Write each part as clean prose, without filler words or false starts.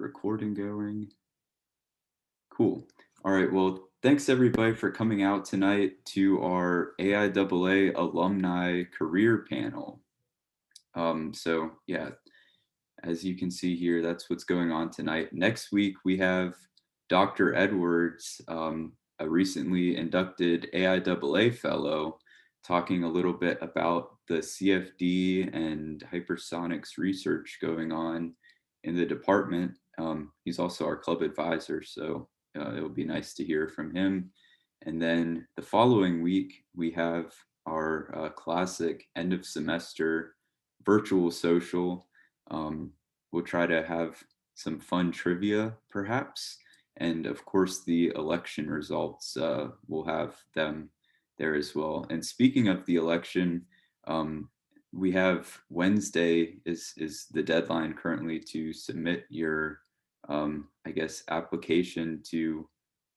recording going. Cool. All right. Well, thanks everybody for coming out tonight to our AIAA alumni career panel. So yeah, as you can see here, that's what's going on tonight. Next week, we have Dr. Edwards, a recently inducted AIAA fellow, talking a little bit about the CFD and hypersonics research going on in the department. He's also our club advisor, so it'll be nice to hear from him. And then the following week, we have our classic end of semester virtual social. We'll try to have some fun trivia, perhaps. And of course, the election results, we'll have them there as well. And speaking of the election, we have Wednesday is the deadline currently to submit your, I guess, application to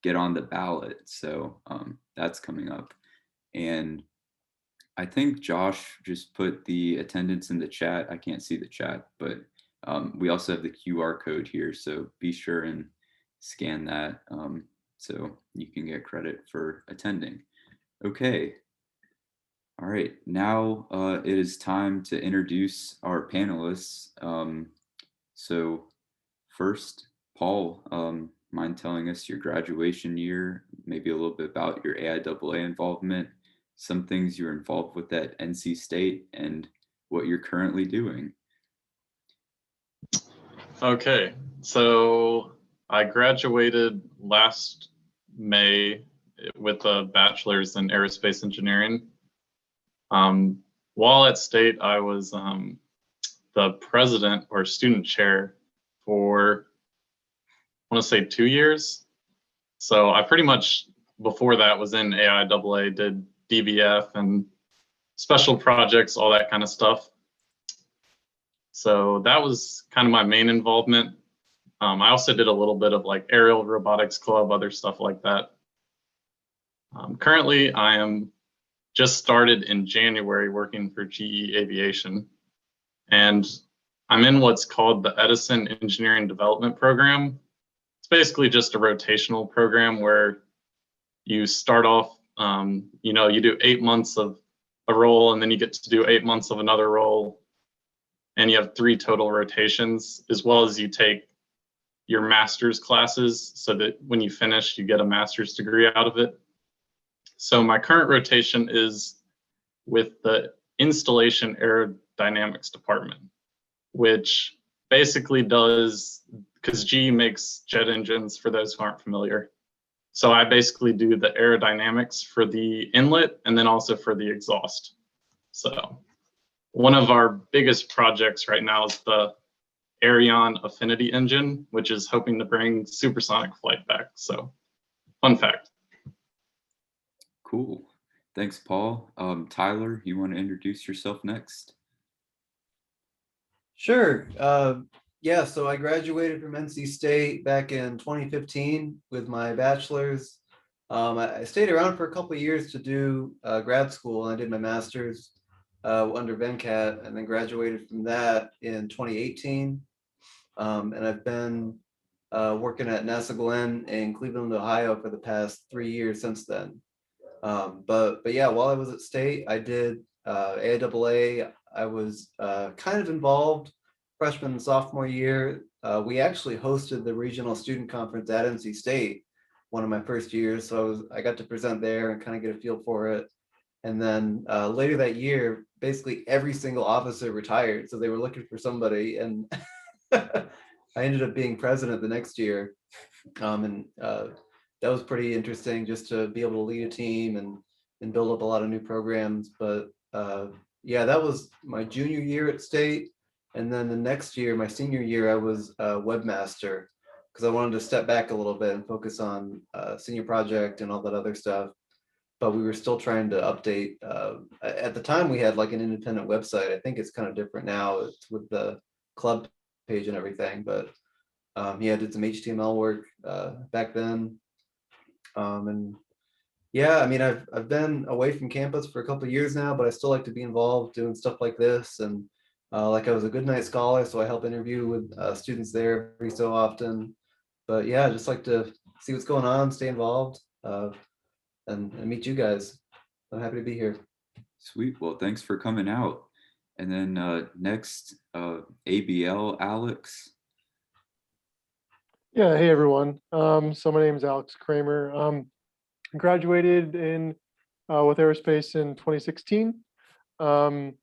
get on the ballot. So that's coming up. And I think Josh just put the attendance in the chat. I can't see the chat, but we also have the QR code here. So be sure and scan that so you can get credit for attending. Okay. All right. Now it is time to introduce our panelists. So first, Paul, mind telling us your graduation year, maybe a little bit about your AIAA involvement, some things you're involved with at NC State, and what you're currently doing. Okay, so I graduated last May with a bachelor's in aerospace engineering. While at State, I was the president or student chair for, I want to say 2 years. So I pretty much, before that, was in AIAA, did DBF and special projects, all that kind of stuff. So that was kind of my main involvement. I also did a little bit of like aerial robotics club, other stuff like that. Currently, I am just started in January working for GE Aviation. And I'm in what's called the Edison Engineering Development Program. It's basically just a rotational program where you start off, you do 8 months of a role, and then you get to do 8 months of another role. And you have 3 total rotations, as well as you take your master's classes so that when you finish, you get a master's degree out of it. So my current rotation is with the Installation Aerodynamics Department, which basically does, because GE makes jet engines for those who aren't familiar. So I basically do the aerodynamics for the inlet and then also for the exhaust. So one of our biggest projects right now is the Ariane Affinity engine, which is hoping to bring supersonic flight back. So fun fact. Cool. Thanks, Paul. Tyler, you want to introduce yourself next? Sure. Yeah, so I graduated from NC State back in 2015 with my bachelor's. I stayed around for a couple of years to do grad school, and I did my master's under Venkat, and then graduated from that in 2018. And I've been working at NASA Glenn in Cleveland, Ohio for the past 3 years since then. But yeah, while I was at State, I did AIAA. I was kind of involved freshman and sophomore year. We actually hosted the regional student conference at NC State one of my first years, so I got to present there and kind of get a feel for it. And then later that year, basically every single officer retired, so they were looking for somebody, and I ended up being president the next year. And that was pretty interesting, just to be able to lead a team and build up a lot of new programs. But yeah, that was my junior year at State. And then the next year, my senior year, I was a webmaster because I wanted to step back a little bit and focus on senior project and all that other stuff. But we were still trying to update. At the time, we had like an independent website. I think it's kind of different now. It's with the club page and everything. But yeah, I did some HTML work back then. And yeah, I mean, I've been away from campus for a couple of years now, but I still like to be involved doing stuff like this. And Like I was a good night scholar, so I help interview with students there every so often. But yeah, I just like to see what's going on, stay involved, and meet you guys. I'm happy to be here. Sweet. Well, thanks for coming out. And then next, ABL Alex. Yeah, hey everyone. So my name is Alex Kramer. Graduated in with aerospace in 2016. Um,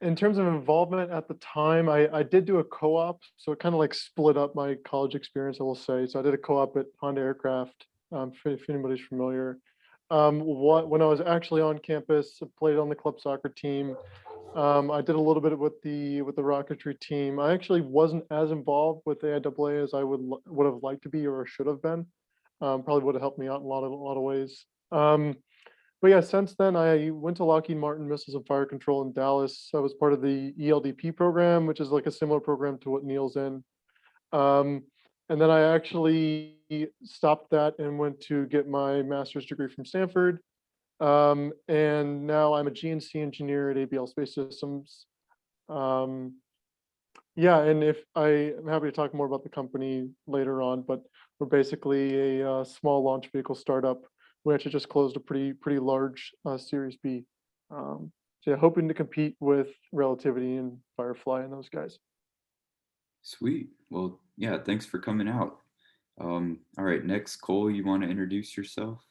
in terms of involvement at the time, I did do a co-op, so it kind of like split up my college experience, I will say. So I did a co-op at Honda Aircraft, if anybody's familiar. When I was actually on campus, I played on the club soccer team. I did a little bit with the rocketry team. I actually wasn't as involved with the AIAA as I would have liked to be or should have been. Probably would have helped me out in a lot of ways. But yeah, since then I went to Lockheed Martin Missiles and Fire Control in Dallas. I was part of the ELDP program, which is like a similar program to what Neil's in. Um, and then I actually stopped that and went to get my master's degree from Stanford. And now I'm a GNC engineer at ABL Space Systems. Um, yeah, and if I'm happy to talk more about the company later on, but we're basically a small launch vehicle startup. We actually just closed a pretty large Series B. So yeah, hoping to compete with Relativity and Firefly and those guys. Sweet. Well, yeah, thanks for coming out. All right, next, Cole, you want to introduce yourself?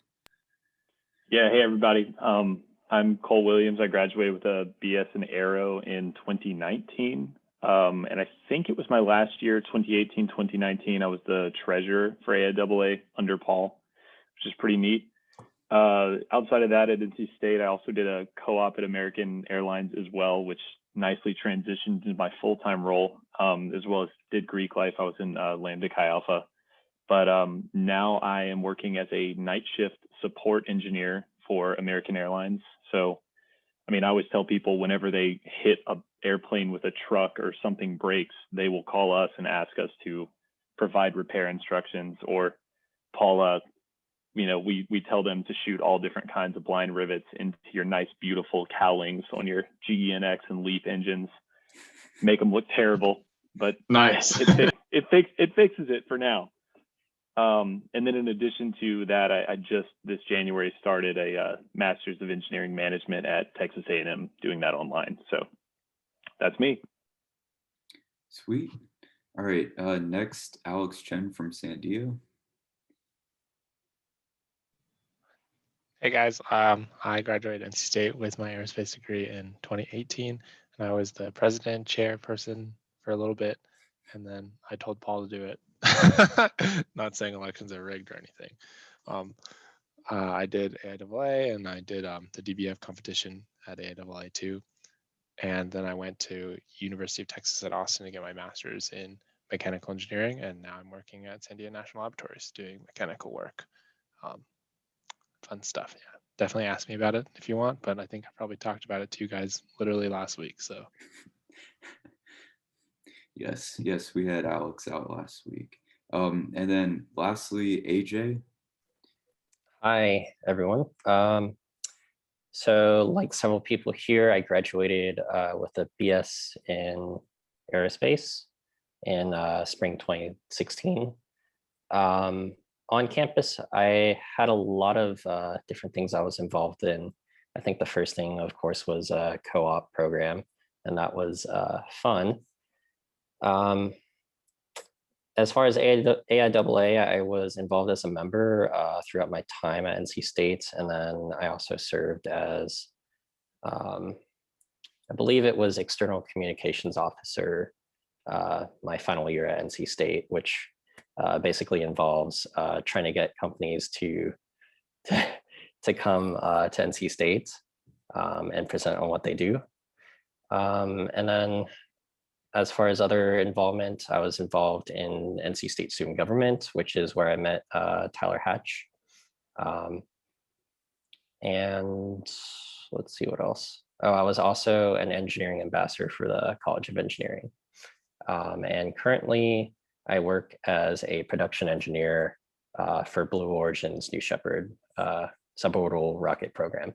Yeah, hey everybody. I'm Cole Williams. I graduated with a BS in Aero in 2019. And I think it was my last year, 2018, 2019. I was the treasurer for AIAA under Paul, which is pretty neat. Outside of that, at NC State, I also did a co-op at American Airlines as well, which nicely transitioned into my full-time role, as well as did Greek life. I was in Lambda Chi Alpha. But now I am working as a night shift support engineer for American Airlines. So, I mean, I always tell people whenever they hit an airplane with a truck or something breaks, they will call us and ask us to provide repair instructions. Or Paula, we tell them to shoot all different kinds of blind rivets into your nice, beautiful cowlings on your GENX and LEAP engines, make them look terrible, but Nice. it fixes it for now. And then in addition to that, I just this January started a Master's of Engineering Management at Texas A&M, doing that online. So that's me. Sweet. All right, next, Alex Chen from San Diego. Hey guys, I graduated NC State with my aerospace degree in 2018, and I was the president, chairperson for a little bit, and then I told Paul to do it. Not saying elections are rigged or anything. I did AIAA and I did the DBF competition at AIAA too, and then I went to University of Texas at Austin to get my master's in mechanical engineering, and now I'm working at San Diego National Laboratories doing mechanical work. Fun stuff. Yeah, definitely ask me about it if you want, but I think I probably talked about it to you guys literally last week. So Yes, we had Alex out last week. And then lastly, AJ. Hi, everyone. So like several people here, I graduated with a BS in aerospace in spring 2016. On campus, I had a lot of different things I was involved in. I think the first thing, of course, was a co-op program, and that was fun. As far as AIAA, I was involved as a member throughout my time at NC State, and then I also served as, I believe it was external communications officer my final year at NC State, which basically involves trying to get companies to come to NC State and present on what they do. And then as far as other involvement, I was involved in NC State student government, which is where I met Tyler Hatch. And let's see what else. Oh, I was also an engineering ambassador for the College of Engineering. And currently I work as a production engineer for Blue Origin's New Shepard suborbital rocket program.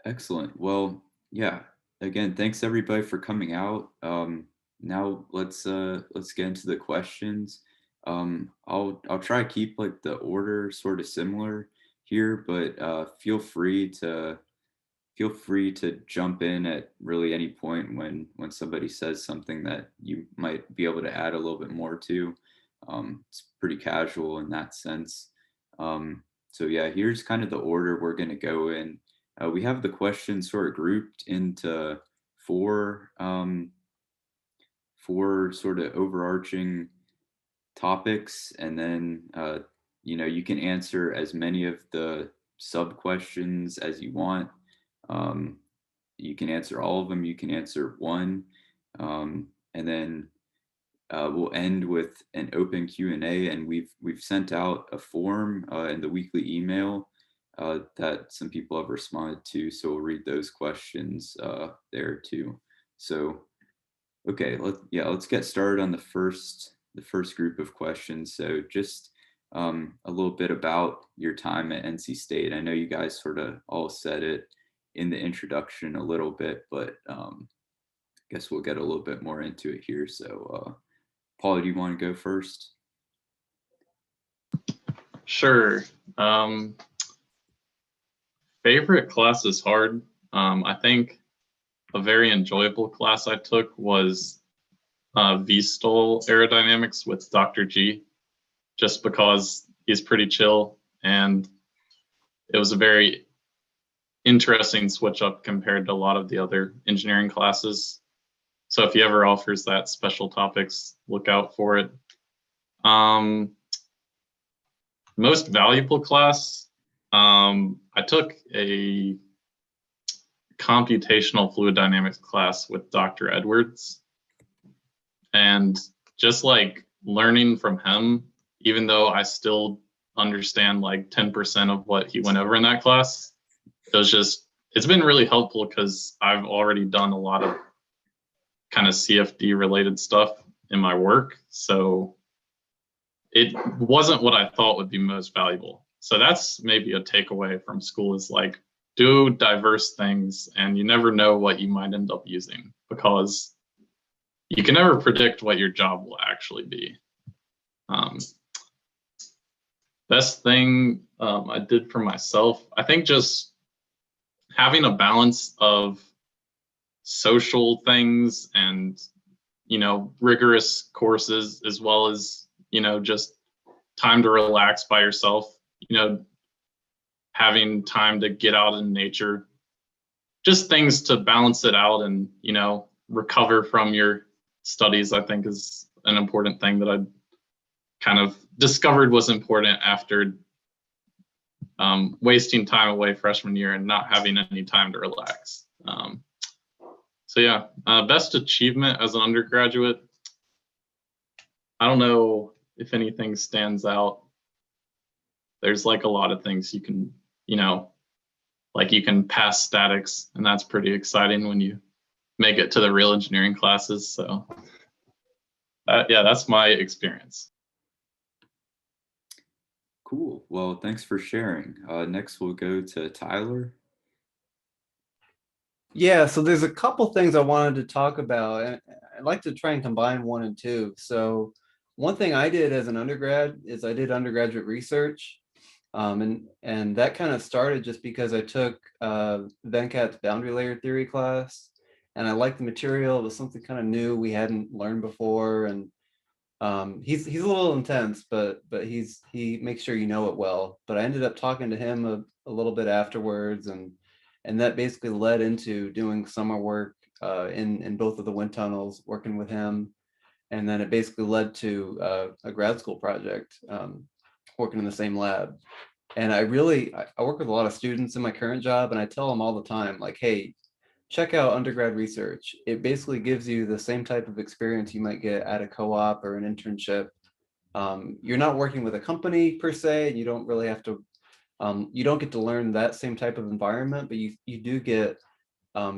Excellent. Well, Yeah, again, thanks everybody for coming out. Now let's get into the questions. I'll try to keep like the order sort of similar here, but feel free to jump in at really any point when somebody says something that you might be able to add a little bit more to. It's pretty casual in that sense. So yeah, here's kind of the order we're going to go in. We have the questions sort of grouped into four four sort of overarching topics, and then you can answer as many of the sub questions as you want. Um, you can answer all of them. You can answer one, and then we'll end with an open Q&A. And we've sent out a form in the weekly email that some people have responded to. So we'll read those questions there too. So okay, let's get started on the first group of questions. So just a little bit about your time at NC State. I know you guys sort of all said it in the introduction a little bit, but I guess we'll get a little bit more into it here. So Paul, do you want to go first? Sure. Favorite class is hard. I think a very enjoyable class I took was VSTOL aerodynamics with Dr. G, just because he's pretty chill, and it was a very interesting switch up compared to a lot of the other engineering classes. So if he ever offers that special topics, look out for it. Most valuable class, I took a computational fluid dynamics class with Dr. Edwards. And just like learning from him, even though I still understand like 10% of what he went over in that class, it's been really helpful because I've already done a lot of kind of CFD related stuff in my work. So it wasn't what I thought would be most valuable. So that's maybe a takeaway from school, is like, do diverse things, and you never know what you might end up using, because you can never predict what your job will actually be. Best thing I did for myself, I think just having a balance of social things and, rigorous courses, as well as, just time to relax by yourself, having time to get out in nature, just things to balance it out and, recover from your studies, I think is an important thing that I kind of discovered was important after wasting time away freshman year and not having any time to relax. So yeah, best achievement as an undergraduate. I don't know if anything stands out. There's like a lot of things you can, like you can pass statics, and that's pretty exciting when you make it to the real engineering classes. So yeah, that's my experience. Cool. Well, thanks for sharing. Next, we'll go to Tyler. Yeah, so there's a couple things I wanted to talk about, and I'd like to try and combine one and two. So one thing I did as an undergrad is I did undergraduate research, and that kind of started just because I took Venkat's boundary layer theory class, and I liked the material. It was something kind of new we hadn't learned before, and he's a little intense, but he makes sure you know it well. But I ended up talking to him a little bit afterwards, and that basically led into doing summer work in both of the wind tunnels, working with him, and then it basically led to a grad school project, working in the same lab. And I work with a lot of students in my current job, and I tell them all the time, like, hey, check out undergrad research. It basically gives you the same type of experience you might get at a co-op or an internship. You're not working with a company per se, and you don't really have to, you don't get to learn that same type of environment, but you do get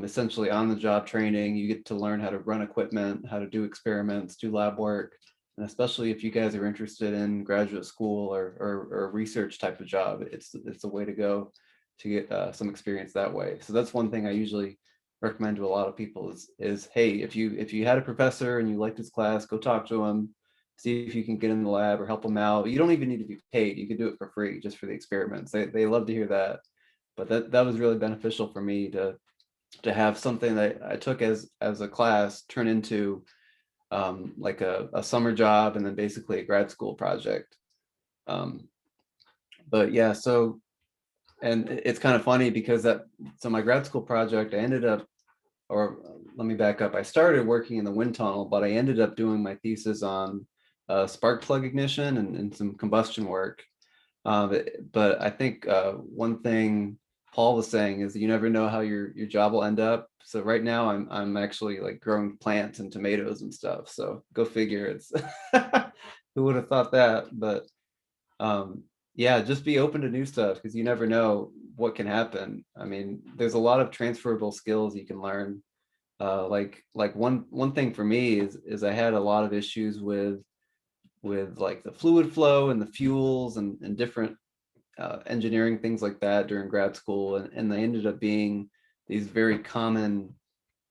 essentially on the job training. You get to learn how to run equipment, how to do experiments, do lab work. And especially if you guys are interested in graduate school or research type of job, it's the way to go to get some experience that way. So that's one thing I usually recommend to a lot of people is hey, if you had a professor and you liked his class, go talk to him, see if you can get in the lab or help them out. You don't even need to be paid. You can do it for free just for the experiments. They love to hear that. But that was really beneficial for me to have something that I took as a class turn into like a summer job and then basically a grad school project. But yeah, so, and it's kind of funny because so my grad school project, I ended up, or let me back up. I started working in the wind tunnel, but I ended up doing my thesis on spark plug ignition and some combustion work. But I think one thing Paul was saying is you never know how your job will end up. So right now I'm actually like growing plants and tomatoes and stuff. So go figure. It's who would have thought that? But yeah, just be open to new stuff because you never know what can happen. I mean, there's a lot of transferable skills you can learn. Like one thing for me is I had a lot of issues with like the fluid flow and the fuels and different engineering things like that during grad school, and they ended up being these very common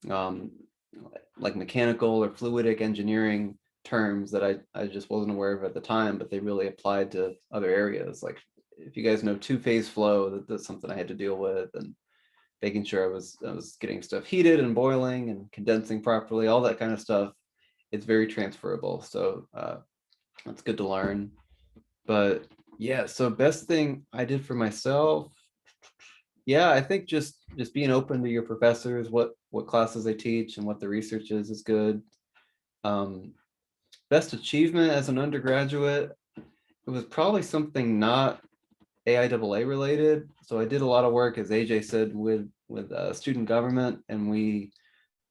um, like mechanical or fluidic engineering terms that I just wasn't aware of at the time, but they really applied to other areas. Like if you guys know two-phase flow, that's something I had to deal with, and making sure I was getting stuff heated and boiling and condensing properly, all that kind of stuff. It's very transferable, so that's good to learn. But yeah, so best thing I did for myself, yeah, I think just being open to your professors, what classes they teach and what the research is good. Best achievement as an undergraduate, it was probably something not AIAA related. So I did a lot of work, as AJ said, with student government, and we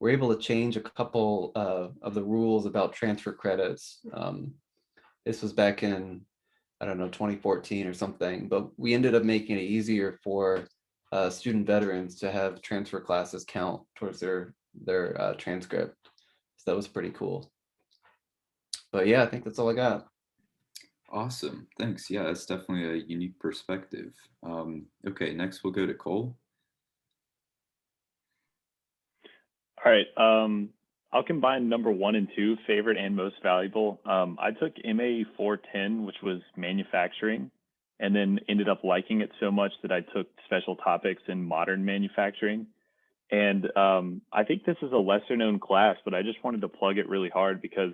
were able to change a couple of the rules about transfer credits. This was back in, I don't know, 2014 or something, but we ended up making it easier for student veterans to have transfer classes count towards their transcript. So that was pretty cool. But yeah, I think that's all I got. Awesome. Thanks. Yeah, that's definitely a unique perspective. Okay, next we'll go to Cole. All right. I'll combine number 1 and 2, favorite and most valuable. I took MA 410, which was manufacturing, and then ended up liking it so much that I took special topics in modern manufacturing. And I think this is a lesser known class, but I just wanted to plug it really hard because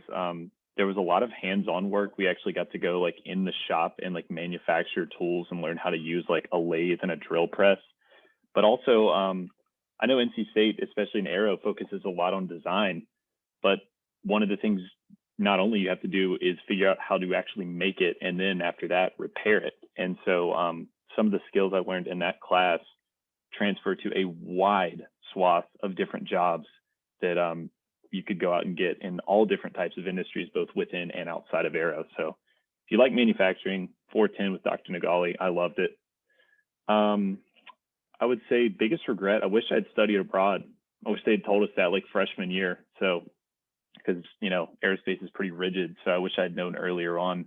there was a lot of hands-on work. We actually got to go like in the shop and like manufacture tools and learn how to use like a lathe and a drill press. But also, I know NC State, especially in Aero, focuses a lot on design, but one of the things not only you have to do is figure out how to actually make it, and then after that, repair it. And so some of the skills I learned in that class transfer to a wide swath of different jobs that you could go out and get in all different types of industries, both within and outside of Aero. So if you like manufacturing, 410 with Dr. Nagali, I loved it. I would say biggest regret, I wish I'd studied abroad. I wish they'd told us that like freshman year. So, because, you know, aerospace is pretty rigid. So I wish I'd known earlier on.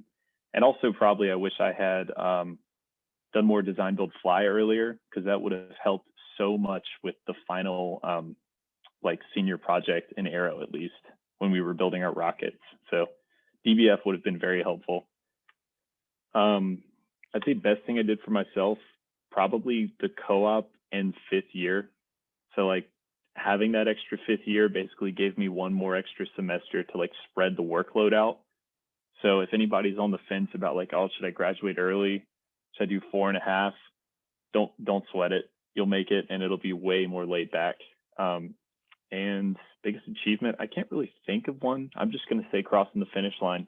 And also probably I wish I had done more design, build, fly earlier, because that would have helped so much with the final like senior project in Aero, at least when we were building our rockets. So DBF would have been very helpful. I'd say best thing I did for myself, probably the co-op and 5th year. So like having that extra 5th year basically gave me one more extra semester to like spread the workload out. So if anybody's on the fence about like, oh, should I graduate early? Should I do 4.5? Don't sweat it. You'll make it, and it'll be way more laid back. And biggest achievement, I can't really think of one. I'm just gonna say crossing the finish line.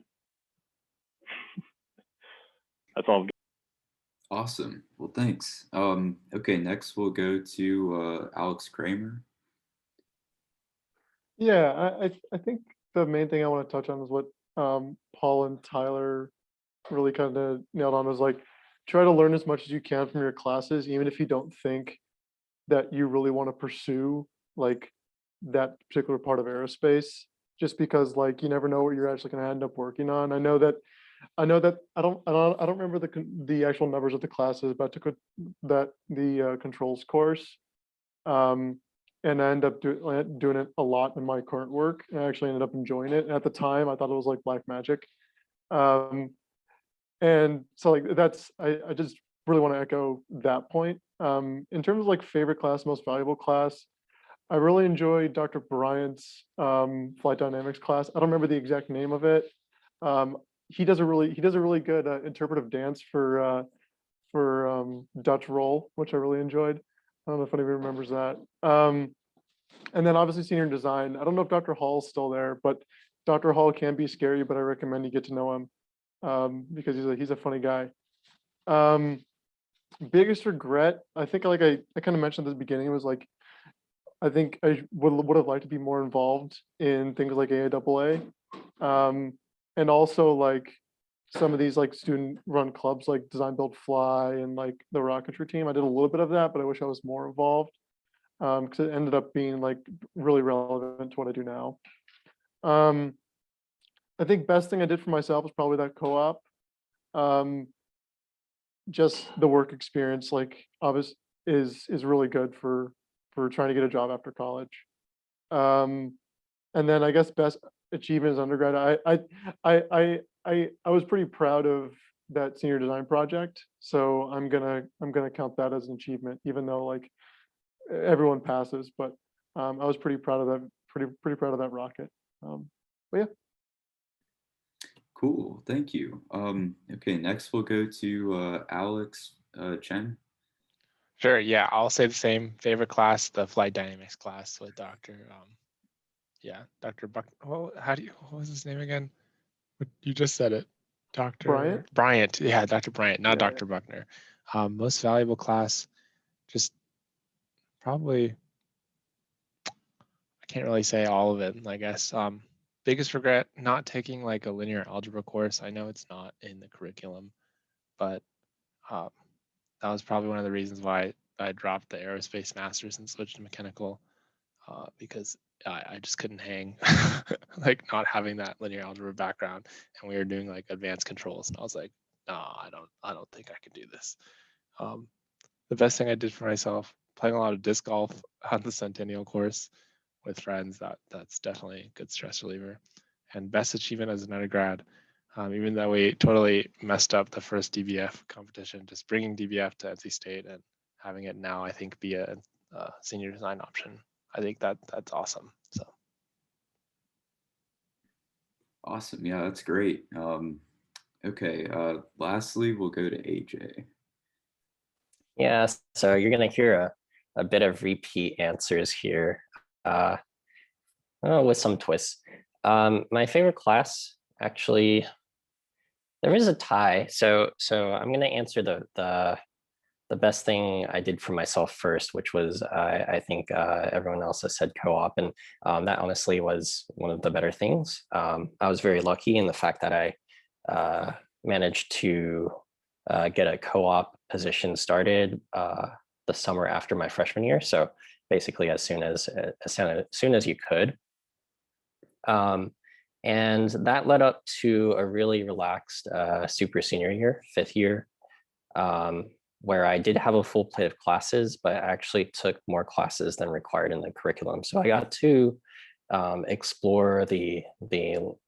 That's all. Awesome. Well, thanks. Okay, next we'll go to Alex Kramer. Yeah, I think the main thing I want to touch on is what Paul and Tyler really kind of nailed on, was like try to learn as much as you can from your classes, even if you don't think that you really want to pursue like that particular part of aerospace, just because like you never know what you're actually going to end up working on. I know that I don't remember the actual numbers of the classes, but I took the controls course. and I ended up doing it a lot in my current work. And I actually ended up enjoying it. And at the time, I thought it was like black magic. And so like I just really want to echo that point. In terms of like favorite class, most valuable class, I really enjoyed Dr. Bryant's flight dynamics class. I don't remember the exact name of it. He does a really good interpretive dance for Dutch roll, which I really enjoyed. I don't know if anybody remembers that. And then obviously senior design. I don't know if Dr. Hall's still there, but Dr. Hall can be scary, but I recommend you get to know him because he's a funny guy. Biggest regret, I think I kind of mentioned at the beginning, was like, I think I would have liked to be more involved in things like AIAA. And also like some of these like student run clubs like Design Build Fly and like the rocketry team. I did a little bit of that, but I wish I was more involved because it ended up being like really relevant to what I do now. I think best thing I did for myself was probably that co-op. Just the work experience, like obviously is really good for trying to get a job after college. And then I guess best achievement as undergrad, I was pretty proud of that senior design project. So I'm gonna count that as an achievement, even though like everyone passes, but I was pretty proud of that, pretty proud of that rocket. But yeah. Cool, thank you. Okay, next we'll go to Alex Chen. Sure, yeah, I'll say the same. Favorite class, the flight dynamics class with Dr. Dr. Buck. Oh, what was his name again? You just said it. Dr. Bryant. Yeah, Dr. Bryant, not Yeah. Dr. Buckner. Most valuable class, just probably, I can't really say all of it, I guess. Biggest regret, not taking like a linear algebra course. I know it's not in the curriculum, but that was probably one of the reasons why I dropped the aerospace master's and switched to mechanical, because I just couldn't hang like not having that linear algebra background, and we were doing like advanced controls, and I was like, no, I don't think I can do this. The best thing I did for myself, playing a lot of disc golf on the Centennial course with friends, that's definitely a good stress reliever. And best achievement as an undergrad, even though we totally messed up the first DBF competition, just bringing DBF to NC State and having it now, I think, be a senior design option. I think that's awesome. So Awesome, yeah, that's great. Okay, lastly, we'll go to AJ. Yeah, so you're going to hear a bit of repeat answers here with some twists. My favorite class, actually, there is a tie. So I'm going to answer the best thing I did for myself first, which was I think everyone else has said co-op, and that honestly was one of the better things. I was very lucky in the fact that I managed to get a co-op position started the summer after my freshman year. So basically, as soon as you could. And that led up to a really relaxed super senior year, 5th year, where I did have a full plate of classes, but I actually took more classes than required in the curriculum. So I got to explore the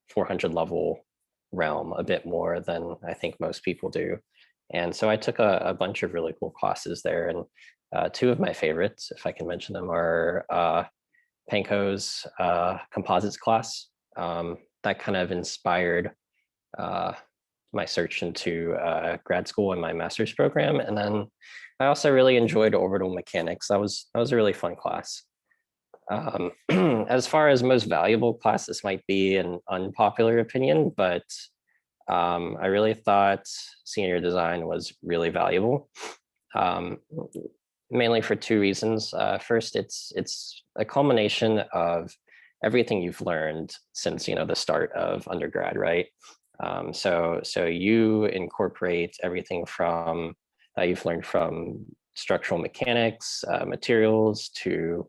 400 level realm a bit more than I think most people do. And so I took a bunch of really cool classes there. And 2 of my favorites, if I can mention them, are Panko's composites class. That kind of inspired my search into grad school and my master's program. And then I also really enjoyed orbital mechanics. That was a really fun class. As far as most valuable class, this might be an unpopular opinion, but I really thought senior design was really valuable, mainly for 2 reasons. First, it's a culmination of everything you've learned since the start of undergrad, right? So you incorporate everything from you've learned from structural mechanics, materials, to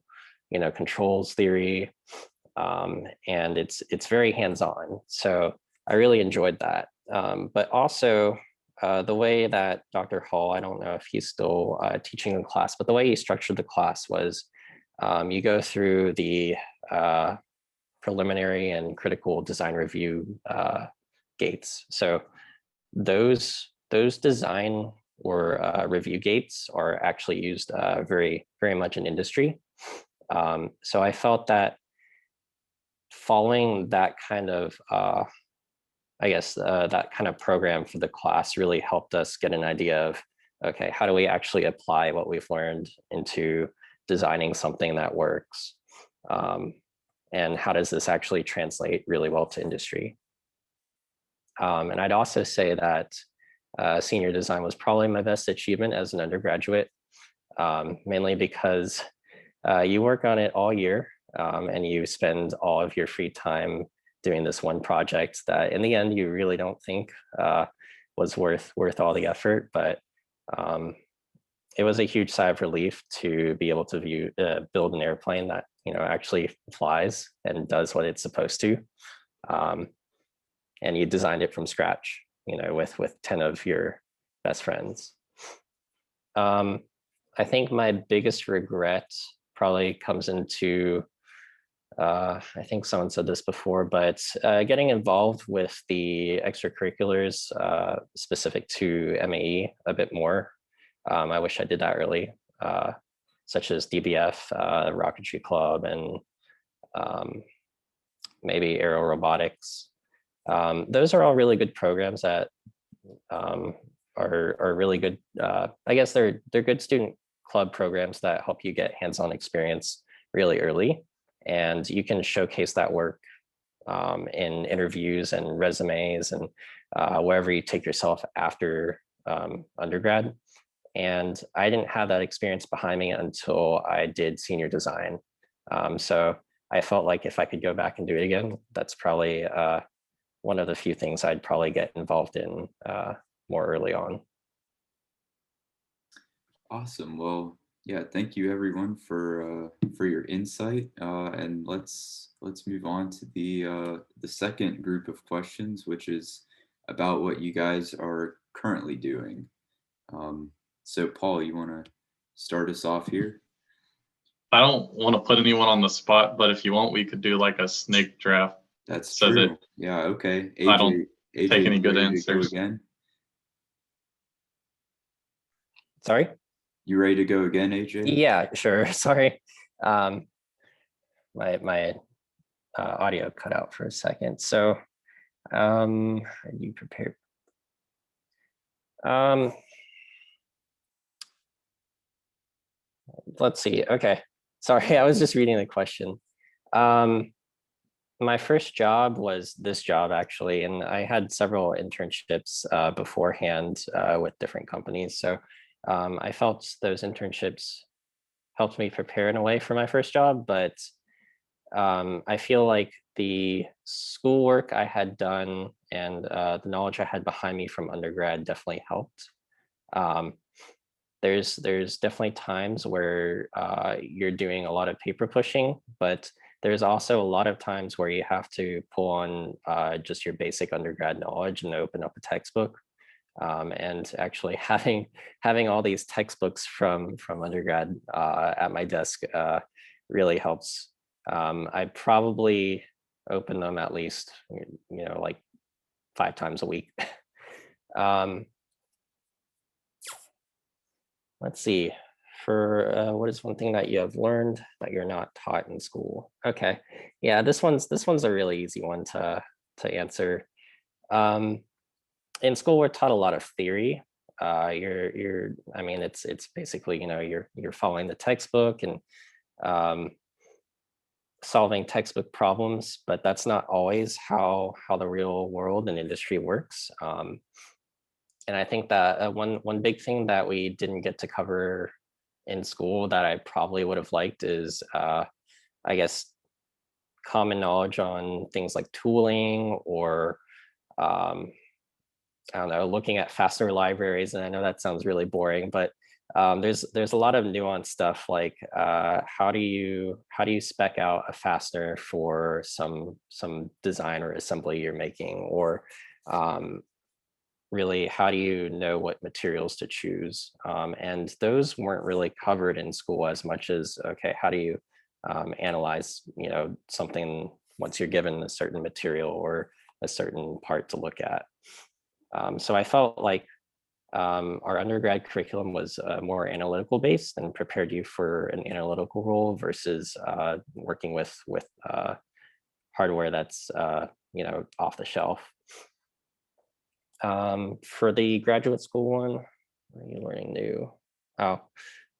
controls theory, and it's very hands-on. So I really enjoyed that. But also the way that Dr. Hall, I don't know if he's still teaching the class, but the way he structured the class was You go through the preliminary and critical design review gates. So those design or review gates are actually used very much in industry. So I felt that following that kind of that kind of program for the class really helped us get an idea of, okay, how do we actually apply what we've learned into designing something that works? And how does this actually translate really well to industry? And I'd also say that senior design was probably my best achievement as an undergraduate, mainly because you work on it all year and you spend all of your free time doing this one project that in the end you really don't think was worth all the effort. But it was a huge sigh of relief to be able to build an airplane that actually flies and does what it's supposed to. And you designed it from scratch, with 10 of your best friends. I think my biggest regret probably comes into, I think someone said this before, but getting involved with the extracurriculars specific to MAE a bit more. I wish I did that early, such as DBF, Rocketry Club, and maybe Aero Robotics. Those are all really good programs that are really good. I guess they're good student club programs that help you get hands-on experience really early, and you can showcase that work in interviews and resumes and wherever you take yourself after undergrad. And I didn't have that experience behind me until I did senior design. So I felt like if I could go back and do it again, that's probably one of the few things I'd probably get involved in more early on. Awesome. Well, yeah, thank you everyone for your insight. And let's move on to the second group of questions, which is about what you guys are currently doing. So Paul, you want to start us off here? I don't want to put anyone on the spot, but if you want, we could do like a snake draft. That's so true. that Yeah, okay. I don't AJ, take any you good ready to go answers. again? Sorry? You ready to go again, AJ? Yeah, sure. Sorry. My audio cut out for a second. So are you prepared? Let's see. Okay. Sorry, I was just reading the question. My first job was this job actually, and I had several internships beforehand with different companies. So I felt those internships helped me prepare in a way for my first job, but I feel like the schoolwork I had done and the knowledge I had behind me from undergrad definitely helped. There's definitely times where you're doing a lot of paper pushing, but there's also a lot of times where you have to pull on just your basic undergrad knowledge and open up a textbook. And actually having all these textbooks from undergrad at my desk really helps. I probably open them at least, like 5 times a week. Let's see. For what is one thing that you have learned that you're not taught in school? Okay, yeah, this one's a really easy one to answer. In school, we're taught a lot of theory. I mean, it's basically, you're following the textbook and solving textbook problems, but that's not always how the real world and industry works. And I think that one big thing that we didn't get to cover in school that I probably would have liked is, I guess, common knowledge on things like tooling or I don't know, looking at fastener libraries. And I know that sounds really boring, but there's a lot of nuanced stuff like how do you spec out a fastener for some design or assembly you're making, or really how do you know what materials to choose, and those weren't really covered in school as much as, okay, how do you analyze, something once you're given a certain material or a certain part to look at. So I felt like our undergrad curriculum was more analytical based and prepared you for an analytical role versus working with hardware that's off the shelf. For the graduate school one, what are you learning new? Oh,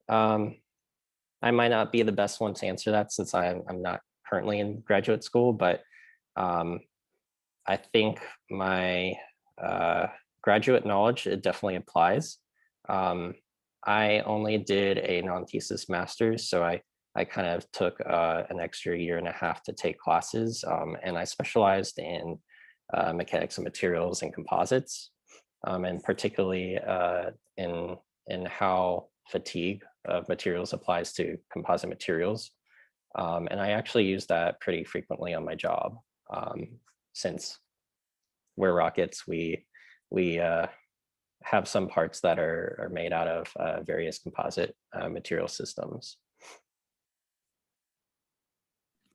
I might not be the best one to answer that since I'm not currently in graduate school, but I think my graduate knowledge, it definitely applies. I only did a non-thesis master's, so I kind of took an extra year and a half to take classes, and I specialized in mechanics of materials and composites, and particularly in how fatigue of materials applies to composite materials. And I actually use that pretty frequently on my job, since we're rockets, we have some parts that are made out of various composite material systems.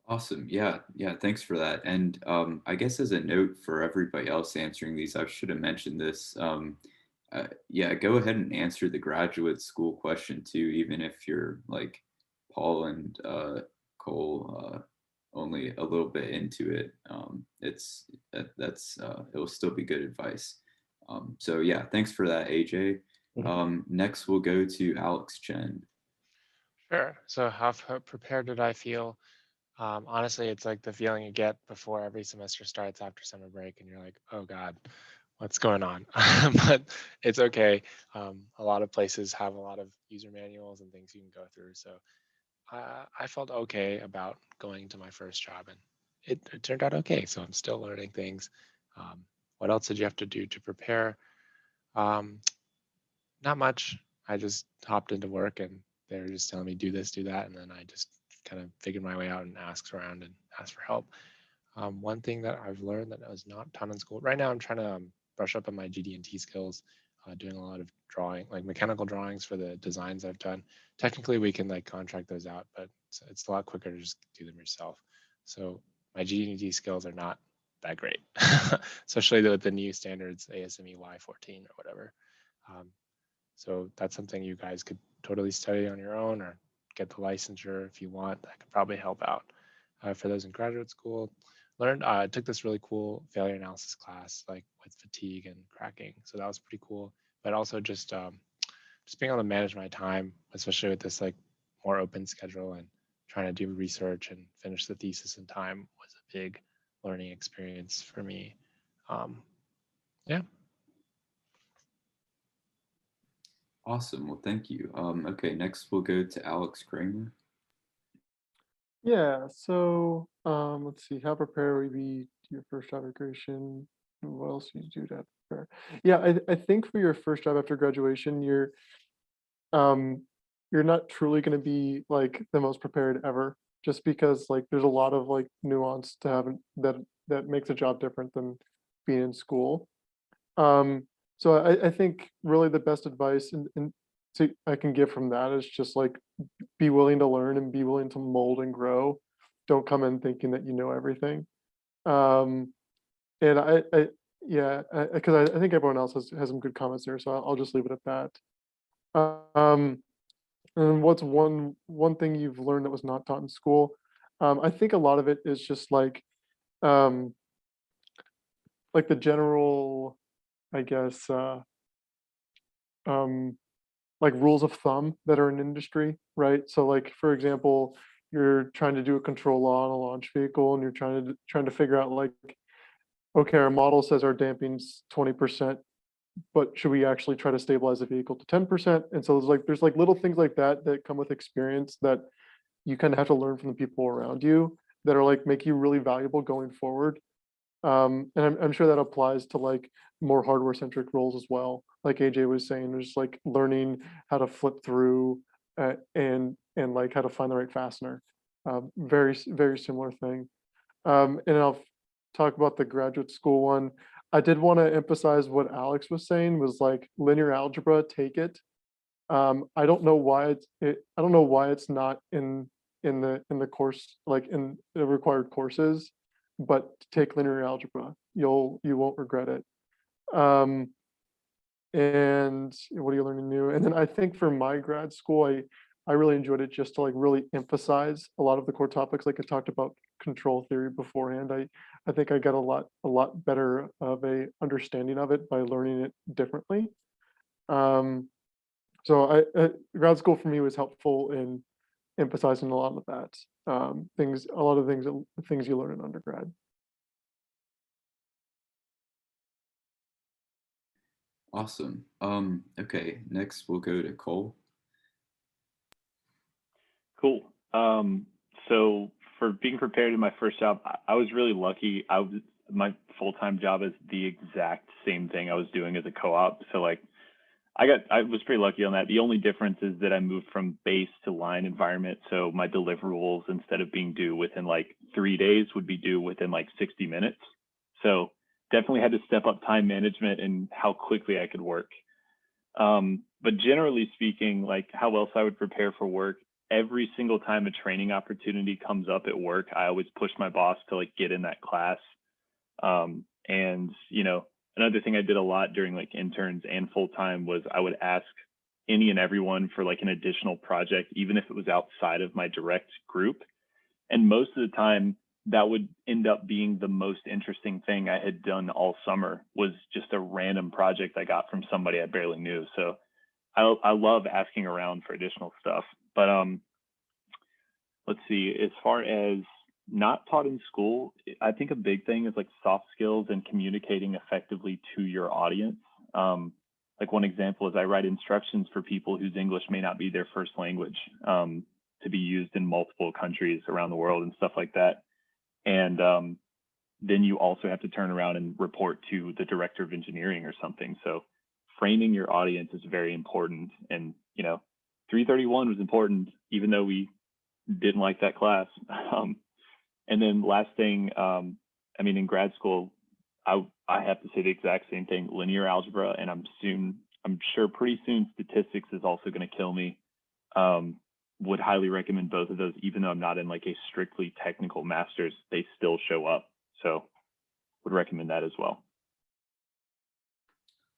Awesome. Yeah. Thanks for that. And I guess as a note for everybody else answering these, I should have mentioned this. Yeah, go ahead and answer the graduate school question too, even if you're like Paul and Cole, only a little bit into it. It will still be good advice. So yeah, thanks for that, AJ. Next, we'll go to Alex Chen. Sure. So how prepared did I feel? Honestly, it's like the feeling you get before every semester starts after summer break, and you're like, oh God, what's going on? But it's okay. A lot of places have a lot of user manuals and things you can go through. So I felt okay about going to my first job, and it turned out okay. So I'm still learning things. What else did you have to do to prepare? Not much. I just hopped into work and they were just telling me do this, do that, and then I just kind of figured my way out and asked around and asked for help. One thing that I've learned that was not taught in school right now, I'm trying to brush up on my GD&T skills, doing a lot of drawing, like mechanical drawings for the designs I've done. Technically, we can like contract those out, but it's a lot quicker to just do them yourself. So my GD&T skills are not that great, especially with the new standards, ASME Y14 or whatever. So that's something you guys could totally study on your own or get the licensure if you want. That could probably help out. For those in graduate school, took this really cool failure analysis class, like with fatigue and cracking. So that was pretty cool. But also just being able to manage my time, especially with this like more open schedule and trying to do research and finish the thesis in time was a big learning experience for me. Yeah. Awesome. Well, thank you. Okay, next we'll go to Alex Kramer. Yeah, so let's see, how prepared would you be to your first job after graduation? What else do you do to prepare? Yeah, I think for your first job after graduation, you're not truly going to be like the most prepared ever, just because like there's a lot of like nuance to have that makes a job different than being in school. So I think really the best advice and I can give from that is just like be willing to learn and be willing to mold and grow. Don't come in thinking that you know everything. And yeah, because I think everyone else has some good comments there, so I'll just leave it at that. And what's one thing you've learned that was not taught in school? I think a lot of it is just like the general, I guess, like rules of thumb that are in industry, right? So like, for example, you're trying to do a control law on a launch vehicle and you're trying to figure out like, okay, our model says our damping's 20%, but should we actually try to stabilize the vehicle to 10%? And so there's like little things like that that come with experience that you kind of have to learn from the people around you that are like make you really valuable going forward. And I'm sure that applies to like more hardware centric roles as well. Like AJ was saying, there's like learning how to flip through and like how to find the right fastener. Very similar thing. And I'll talk about the graduate school one. I did want to emphasize what Alex was saying was like linear algebra, take it. I don't know why it's not in in the course, like in the required courses, but take linear algebra. You won't regret it. And what are you learning new? And then I think for my grad school, I really enjoyed it just to like really emphasize a lot of the core topics. Like I talked about control theory beforehand. I think I got a lot better of a understanding of it by learning it differently. So grad school for me was helpful in emphasizing a lot of that. A lot of things you learn in undergrad. Awesome. Okay, next we'll go to Cole. Cool. So for being prepared in my first job, I was really lucky. My full-time job is the exact same thing I was doing as a co-op. So like I was pretty lucky on that. The only difference is that I moved from base to line environment. So my deliverables, instead of being due within like 3 days, would be due within like 60 minutes. So definitely had to step up time management and how quickly I could work. But generally speaking, like how else I would prepare for work, every single time a training opportunity comes up at work, I always push my boss to like get in that class. And you know, another thing I did a lot during like interns and full time was I would ask any and everyone for like an additional project, even if it was outside of my direct group. And most of the time that would end up being the most interesting thing I had done all summer, was just a random project I got from somebody I barely knew. So I love asking around for additional stuff. But let's see, as far as not taught in school, I think a big thing is like soft skills and communicating effectively to your audience. Like one example is I write instructions for people whose English may not be their first language, to be used in multiple countries around the world and stuff like that. And then you also have to turn around and report to the director of engineering or something. So framing your audience is very important. And, you know, 331 was important, even though we didn't like that class. And then last thing, I mean, in grad school, I have to say the exact same thing, linear algebra, and I'm sure pretty soon statistics is also going to kill me. Would highly recommend both of those, even though I'm not in like a strictly technical master's, they still show up. So would recommend that as well.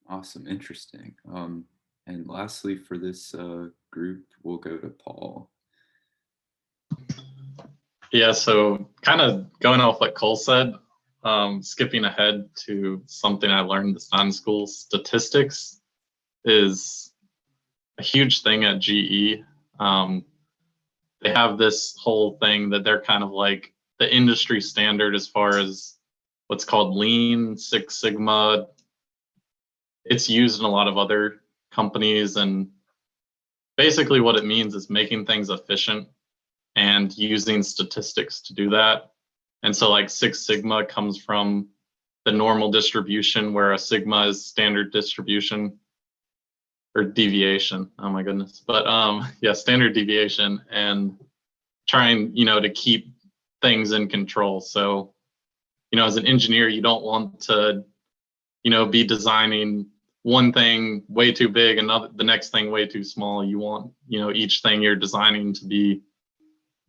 Awesome, interesting. And lastly for this group, we'll go to Paul. Yeah, so kind of going off what Cole said, skipping ahead to something I learned that's not in school, statistics is a huge thing at GE. They have this whole thing that they're kind of like the industry standard as far as what's called Lean, Six Sigma. It's used in a lot of other companies, and basically what it means is making things efficient and using statistics to do that. And so like Six Sigma comes from the normal distribution, where a sigma is standard distribution or deviation. Oh my goodness. But yeah, standard deviation, and trying, you know, to keep things in control. So, you know, as an engineer, you don't want to, you know, be designing one thing way too big and the next thing way too small. You want, you know, each thing you're designing to be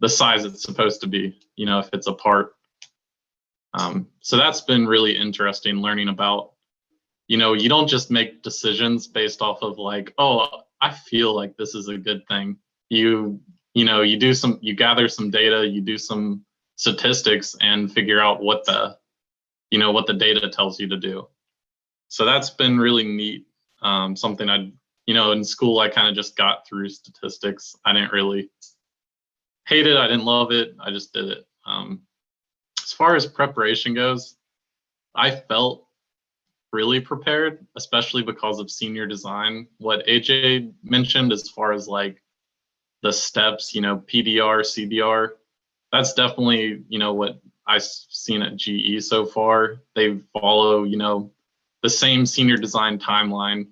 the size it's supposed to be, you know, if it's a part. So that's been really interesting, learning about, you know, you don't just make decisions based off of like, oh, I feel like this is a good thing. You know, you gather some data, you do some statistics and figure out what the data tells you to do. So that's been really neat. Something you know, in school, I kind of just got through statistics. I didn't really hate it. I didn't love it. I just did it. As far as preparation goes, I felt really prepared, especially because of senior design. What AJ mentioned as far as like the steps, you know, PDR, CDR, that's definitely, you know, what I've seen at GE so far. They follow, you know, the same senior design timeline.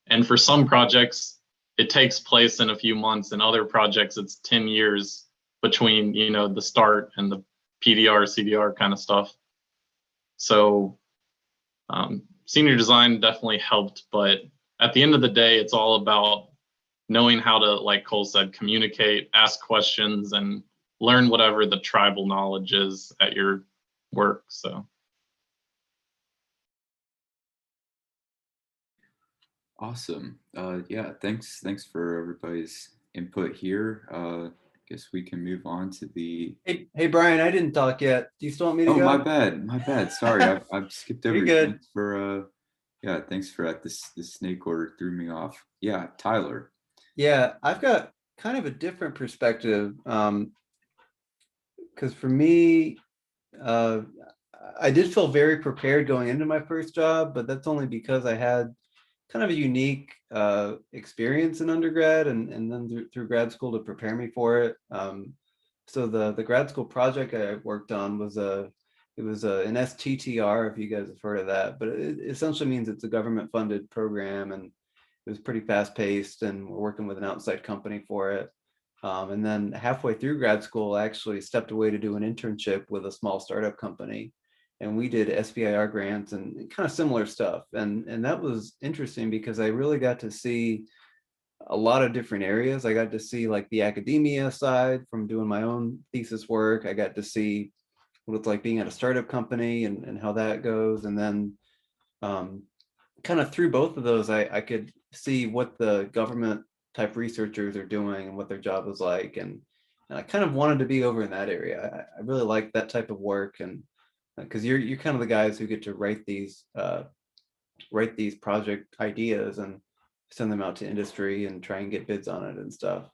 And for some projects, it takes place in a few months. In other projects, it's 10 years between, you know, the start and the PDR, CDR kind of stuff. So senior design definitely helped, but at the end of the day, it's all about knowing how to, like Cole said, communicate, ask questions, and, learn whatever the tribal knowledge is at your work. So. Awesome. Yeah, thanks for everybody's input here. Guess we can move on to the. Hey, Brian, I didn't talk yet. Do you still want me to Oh, go? my bad. Sorry, I've skipped over You're you. good. Thanks for yeah, thanks for that. This snake order threw me off. Yeah, Tyler. Yeah, I've got kind of a different perspective. Because for me, uh, I did feel very prepared going into my first job, but that's only because I had kind of a unique experience in undergrad and then through grad school to prepare me for it. So the grad school project I worked on was an STTR, if you guys have heard of that, but it essentially means it's a government funded program, and it was pretty fast paced, and we're working with an outside company for it. And then halfway through grad school, I actually stepped away to do an internship with a small startup company, and we did SBIR grants and kind of similar stuff. And that was interesting because I really got to see a lot of different areas. I got to see like the academia side from doing my own thesis work. I got to see what it's like being at a startup company and how that goes. And then kind of through both of those, I could see what the government type researchers are doing and what their job is like. And I kind of wanted to be over in that area. I really like that type of work, and because you're kind of the guys who get to write these project ideas and send them out to industry and try and get bids on it and stuff.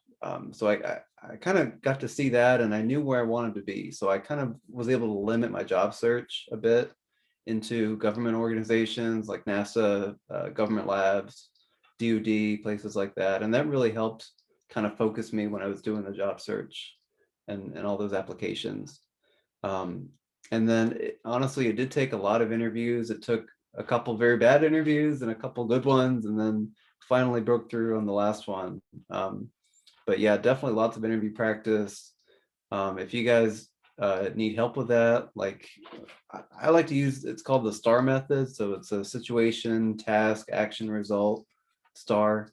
So I kind of got to see that, and I knew where I wanted to be. So I kind of was able to limit my job search a bit into government organizations like NASA, government labs, DoD, places like that. And that really helped kind of focus me when I was doing the job search and all those applications. And then honestly, it did take a lot of interviews. It took a couple very bad interviews and a couple good ones, and then finally broke through on the last one. But yeah, definitely lots of interview practice. If you guys need help with that, like I like to use, it's called the STAR method. So it's a situation, task, action, result, STAR.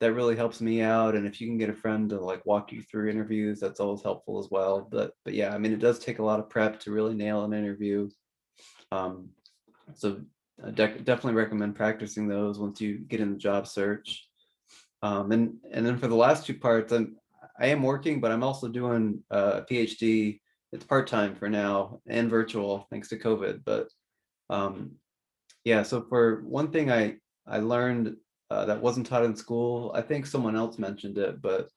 That really helps me out. And if you can get a friend to like walk you through interviews, that's always helpful as well. But yeah, I mean, it does take a lot of prep to really nail an interview. So I definitely recommend practicing those once you get in the job search. And then for the last two parts, I am working, but I'm also doing a PhD. It's part-time for now and virtual thanks to COVID. But yeah, so for one thing I learned that wasn't taught in school, I think someone else mentioned it, but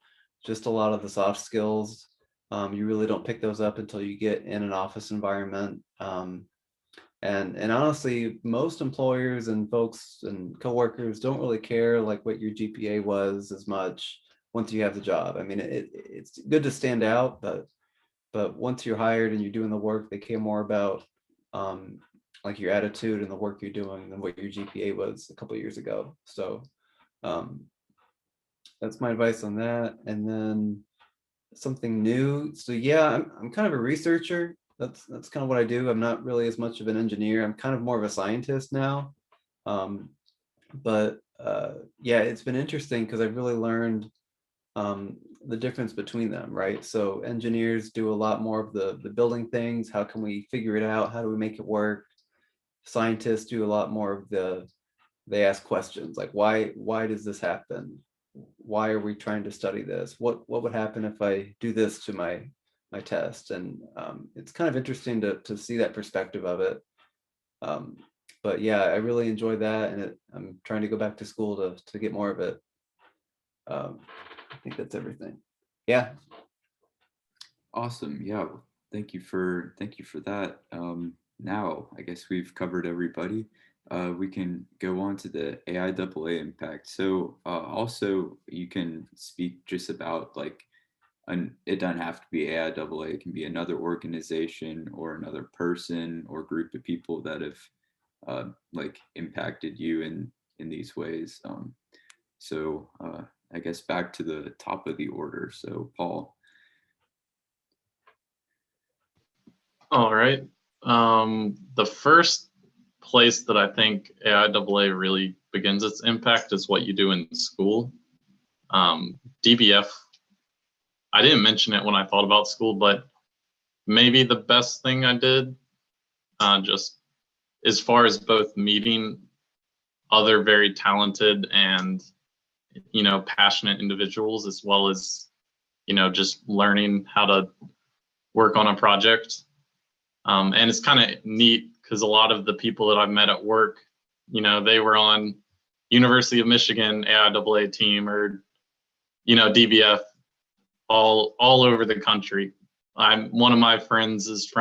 just a lot of the soft skills, you really don't pick those up until you get in an office environment. And honestly, most employers and folks and coworkers don't really care like what your GPA was as much once you have the job. I mean, it's good to stand out, but once you're hired and you're doing the work, they care more about like your attitude and the work you're doing than what your GPA was a couple of years ago. So that's my advice on that. And then something new. So yeah, I'm kind of a researcher. That's kind of what I do. I'm not really as much of an engineer. I'm kind of more of a scientist now. But yeah, it's been interesting because I've really learned the difference between them, right? So engineers do a lot more of the building things. How can we figure it out? How do we make it work? Scientists do a lot more of they ask questions like why does this happen? Why are we trying to study this? What would happen if I do this to my test? And it's kind of interesting to see that perspective of it. But yeah, I really enjoy that, and I'm trying to go back to school to get more of it. I think that's everything. Yeah. Awesome. Yeah. Thank you for that. Now I guess we've covered everybody. We can go on to the AIAA impact. So also you can speak just about like it doesn't have to be AIAA. It can be another organization or another person or group of people that have like impacted you in these ways. So I guess back to the top of the order. So Paul. All right. The first place that I think AIAA really begins its impact is what you do in school. DBF I didn't mention it when I thought about school, but maybe the best thing I did, just as far as both meeting other very talented and, passionate individuals, as well as, just learning how to work on a project. And it's kind of neat because a lot of the people that I've met at work, they were on University of Michigan AIAA team or, DBF all over the country. One of my friends is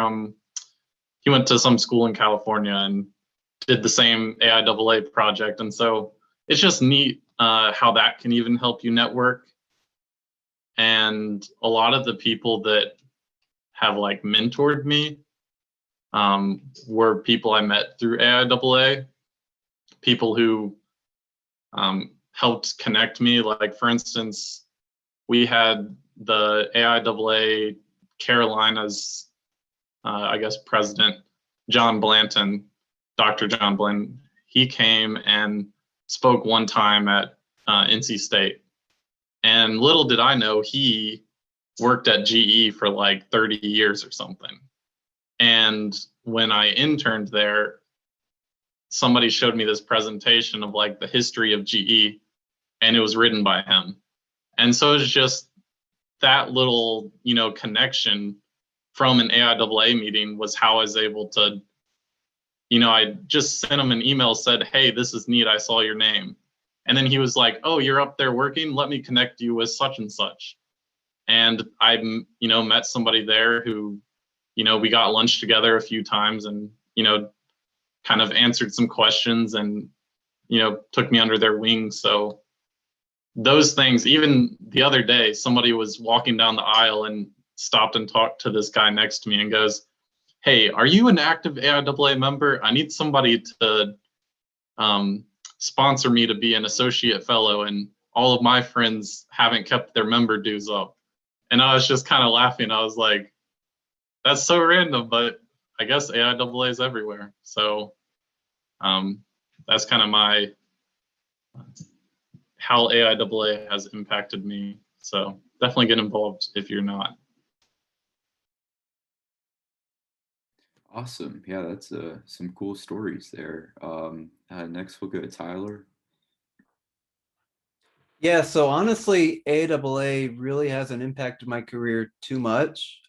he went to some school in California and did the same AIAA project. And so it's just neat how that can even help you network. And a lot of the people that have like mentored me were people I met through AIAA, people who helped connect me. Like, for instance, we had the AIAA Carolinas, I guess, president, John Blanton, Dr. John Blanton. He came and spoke one time at NC State. And little did I know, he worked at GE for like 30 years or something. And when I interned there, somebody showed me this presentation of like the history of GE, and it was written by him. And so it's just that little, connection from an AIAA meeting was how I was able to, I just sent him an email, said, hey, this is neat, I saw your name. And then he was like, oh, you're up there working? Let me connect you with such and such. And I, met somebody there who, we got lunch together a few times and, kind of answered some questions and, took me under their wing. So those things, even the other day, somebody was walking down the aisle and stopped and talked to this guy next to me and goes, hey, are you an active AIAA member? I need somebody to sponsor me to be an associate fellow, and all of my friends haven't kept their member dues up. And I was just kind of laughing. I was like, that's so random, but I guess AIAA is everywhere. So that's kind of how AIAA has impacted me. So definitely get involved if you're not. Awesome. Yeah, that's some cool stories there. Next, we'll go to Tyler. Yeah, so honestly, AIAA really hasn't impacted my career too much.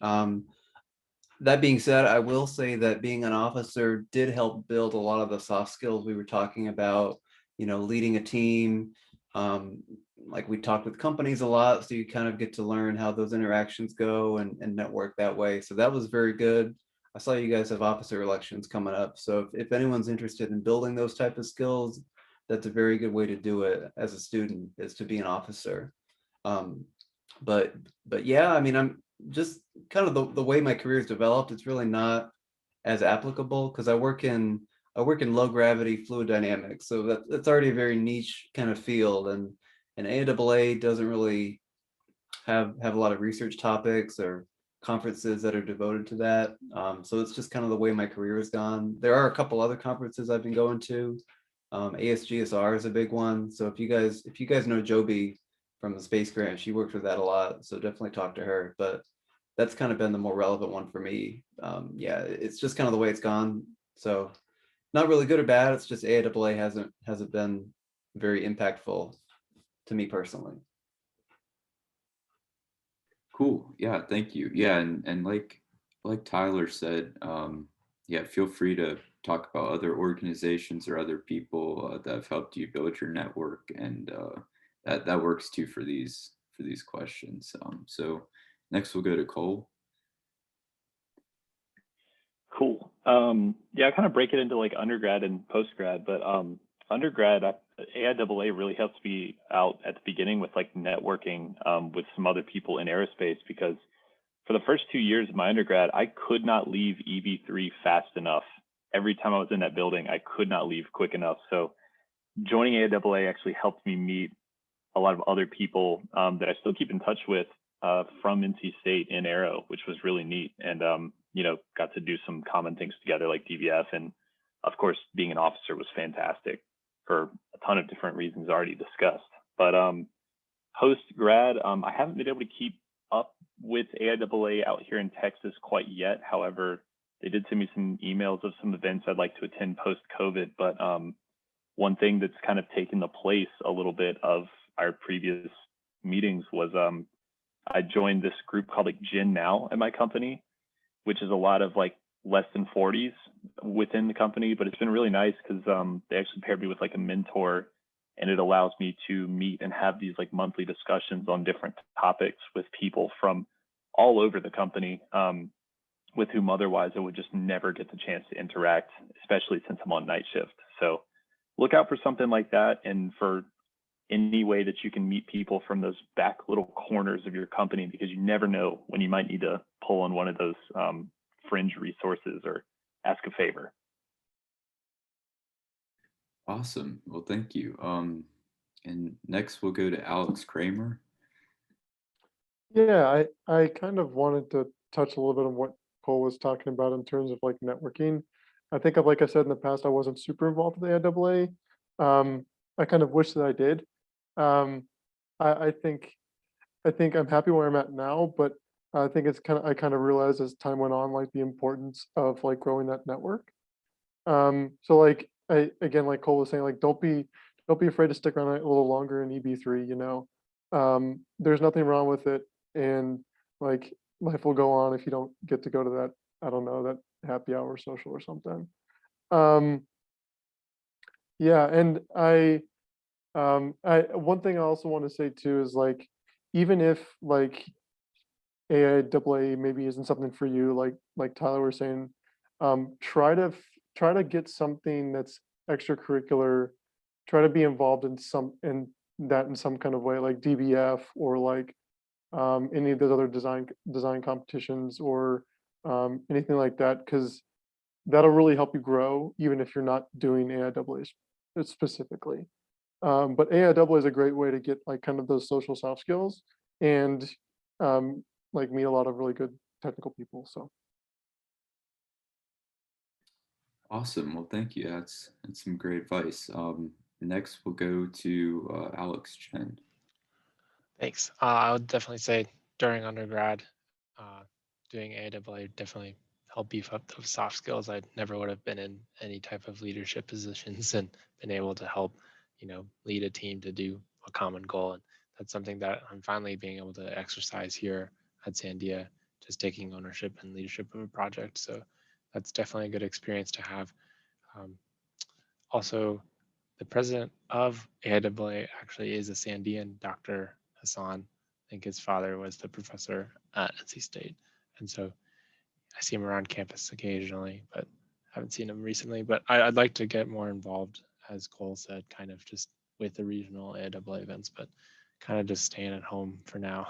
That being said, I will say that being an officer did help build a lot of the soft skills we were talking about, leading a team. Like, we talked with companies a lot, so you kind of get to learn how those interactions go and network that way. So that was very good. I saw you guys have officer elections coming up. So if anyone's interested in building those type of skills, that's a very good way to do it as a student, is to be an officer. But yeah, I mean, I'm just kind of the way my career is developed, it's really not as applicable because I work in low gravity fluid dynamics. So that's already a very niche kind of field, and AIAA doesn't really have a lot of research topics or conferences that are devoted to that. So it's just kind of the way my career has gone. There are a couple other conferences I've been going to. ASGSR is a big one. So if you guys know Joby from the Space Grant, she worked with that a lot. So definitely talk to her. But that's kind of been the more relevant one for me. Yeah, it's just kind of the way it's gone. So not really good or bad. It's just AIAA hasn't been very impactful to me personally. Cool. Yeah, thank you. Yeah, and like Tyler said, yeah, feel free to talk about other organizations or other people that have helped you build your network, and that works too for these questions. So next we'll go to Cole. Cool. Yeah, I kind of break it into like undergrad and postgrad, but undergrad, AIAA really helps me out at the beginning with like networking with some other people in aerospace, because for the first 2 years of my undergrad, I could not leave EB3 fast enough. Every time I was in that building, I could not leave quick enough. So joining AIAA actually helped me meet a lot of other people that I still keep in touch with from NC State in Aero, which was really neat. And, got to do some common things together like DVF. And of course, being an officer was fantastic for a ton of different reasons already discussed. But post grad, I haven't been able to keep up with AIAA out here in Texas quite yet. However, they did send me some emails of some events I'd like to attend post-COVID. But one thing that's kind of taken the place a little bit of our previous meetings was I joined this group called like Gen Now at my company, which is a lot of like less than 40s within the company. But it's been really nice because they actually paired me with like a mentor, and it allows me to meet and have these like monthly discussions on different topics with people from all over the company, with whom otherwise I would just never get the chance to interact, especially since I'm on night shift. So look out for something like that, and for any way that you can meet people from those back little corners of your company, because you never know when you might need to pull on one of those fringe resources or ask a favor. Awesome. Well, thank you. And next we'll go to Alex Kramer. Yeah, I kind of wanted to touch a little bit on what Cole was talking about in terms of like networking. I think of, like I said in the past, I wasn't super involved with the AIAA. I kind of wish that I did. Um, I think I'm happy where I'm at now, but I think I kind of realized as time went on, like the importance of like growing that network. So like again, like Cole was saying, like don't be afraid to stick around a little longer in EB3, you know. There's nothing wrong with it, and like life will go on if you don't get to go to that, I don't know, that happy hour social or something. Yeah, and I one thing I also want to say too is like even if like AIAA maybe isn't something for you, like Tyler was saying, try to get something that's extracurricular. Try to be involved in some kind of way, like DBF or like any of those other design competitions or anything like that, because that'll really help you grow, even if you're not doing AIAA specifically. But AIAA is a great way to get like kind of those social soft skills and like meet a lot of really good technical people. So Awesome. Well, thank you. That's some great advice. Next we'll go to Alex Chen. Thanks. I would definitely say during undergrad, doing AIAA definitely helped beef up those soft skills. I never would have been in any type of leadership positions and been able to help, lead a team to do a common goal. And that's something that I'm finally being able to exercise here at Sandia, just taking ownership and leadership of a project. So that's definitely a good experience to have. Also, the president of AIAA actually is a Sandian, Dr. Hassan. I think his father was the professor at NC State. And so I see him around campus occasionally, but haven't seen him recently. But I'd like to get more involved, as Cole said, kind of just with the regional AIAA events, but kind of just staying at home for now.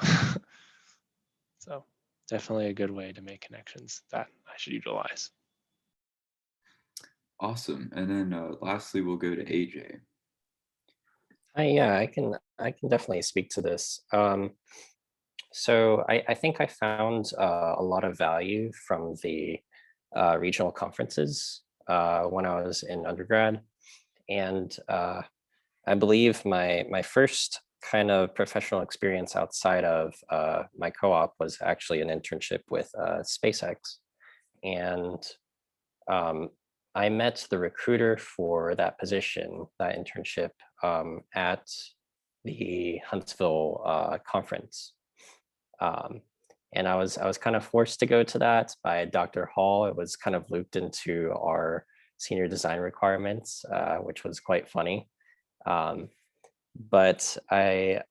So definitely a good way to make connections that I should utilize. Awesome. And then lastly, we'll go to AJ. Yeah, I can definitely speak to this. So I think I found a lot of value from the regional conferences when I was in undergrad, and I believe my first kind of professional experience outside of my co-op was actually an internship with SpaceX, and I met the recruiter for that position, that internship, at the Huntsville conference. And I was kind of forced to go to that by Dr. Hall. It was kind of looped into our senior design requirements, which was quite funny. But I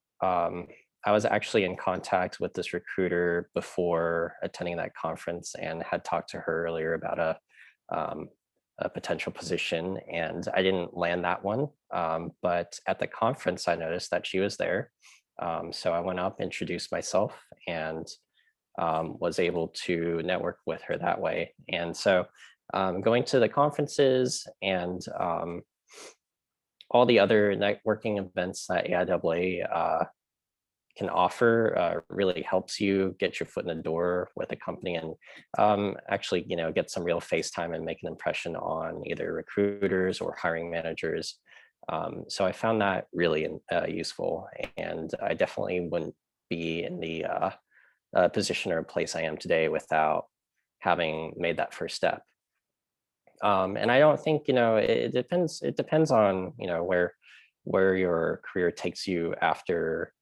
was actually in contact with this recruiter before attending that conference and had talked to her earlier about a potential position, and I didn't land that one. But at the conference, I noticed that she was there. So I went up, introduced myself, and was able to network with her that way. And so going to the conferences and all the other networking events that AIAA can offer really helps you get your foot in the door with a company and actually, get some real face time and make an impression on either recruiters or hiring managers. So I found that really useful, and I definitely wouldn't be in the position or place I am today without having made that first step. And I don't think, it depends. It depends on, where your career takes you after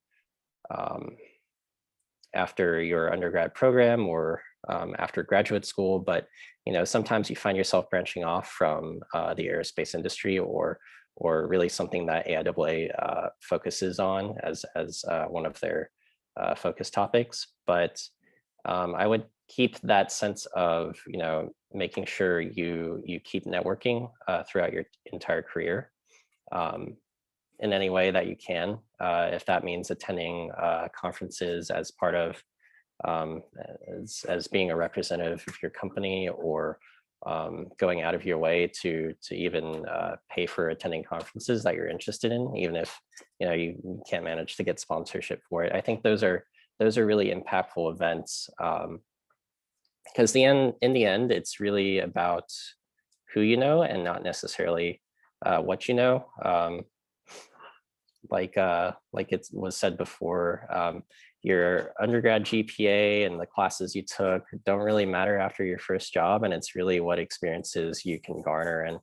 after your undergrad program or after graduate school. But sometimes you find yourself branching off from the aerospace industry or really something that AIAA focuses on as one of their focus topics. But I would keep that sense of making sure you keep networking throughout your entire career in any way that you can. If that means attending conferences as part of as being a representative of your company, or going out of your way to even pay for attending conferences that you're interested in, even if you can't manage to get sponsorship for it. I think those are really impactful events, because in the end, it's really about who you know and not necessarily what you know. Like it was said before, your undergrad GPA and the classes you took don't really matter after your first job, and it's really what experiences you can garner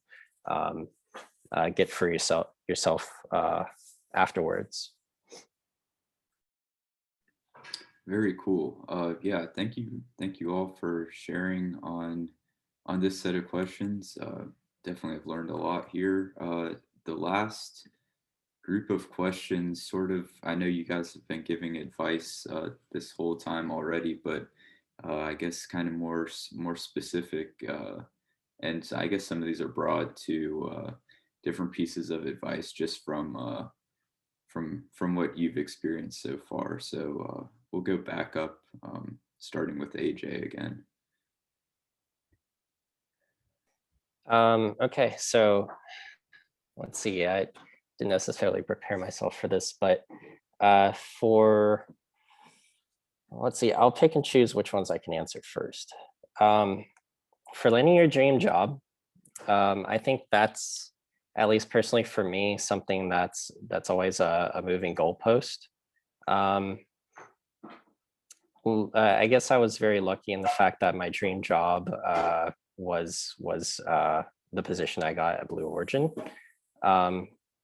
and get for yourself afterwards. Very cool. Yeah, thank you all for sharing on this set of questions. Definitely have learned a lot here. The last group of questions, sort of, I know you guys have been giving advice this whole time already, but I guess kind of more specific, and I guess some of these are broad to different pieces of advice just from what you've experienced so far. So we'll go back up, starting with AJ again. Okay, so let's see. I didn't necessarily prepare myself for this, but let's see, I'll pick and choose which ones I can answer first. For landing your dream job, I think that's, at least personally for me, something that's always a moving goalpost. I guess I was very lucky in the fact that my dream job was the position I got at Blue Origin.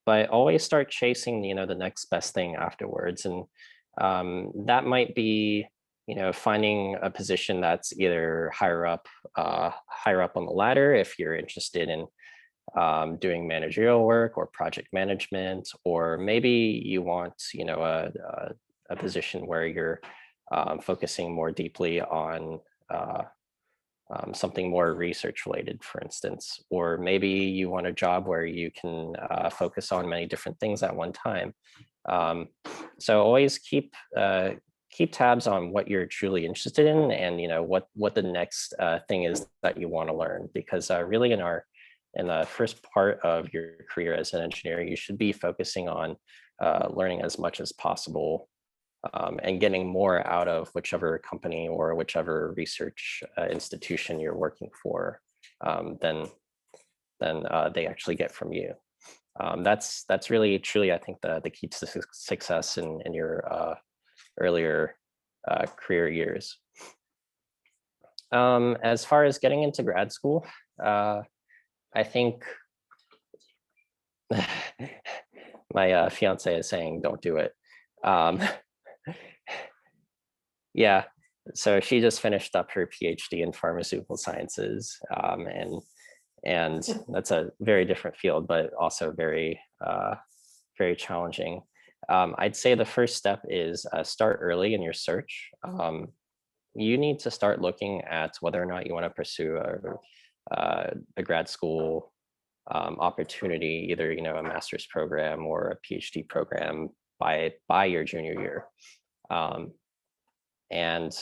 But always start chasing, the next best thing afterwards. And that might be, finding a position that's either higher up on the ladder if you're interested in doing managerial work or project management, or maybe you want, a position where you're focusing more deeply on something more research related, for instance, or maybe you want a job where you can focus on many different things at one time. So always keep tabs on what you're truly interested in, and what the next thing is that you want to learn, because really in the first part of your career as an engineer, you should be focusing on learning as much as possible. And getting more out of whichever company or whichever research institution you're working for than they actually get from you. That's really truly, I think, the key to success in your earlier career years. As far as getting into grad school, I think my fiance is saying don't do it. Yeah, so she just finished up her PhD in pharmaceutical sciences, and that's a very different field, but also very very challenging. I'd say the first step is start early in your search. You need to start looking at whether or not you want to pursue a grad school opportunity, either a master's program or a PhD program by your junior year. And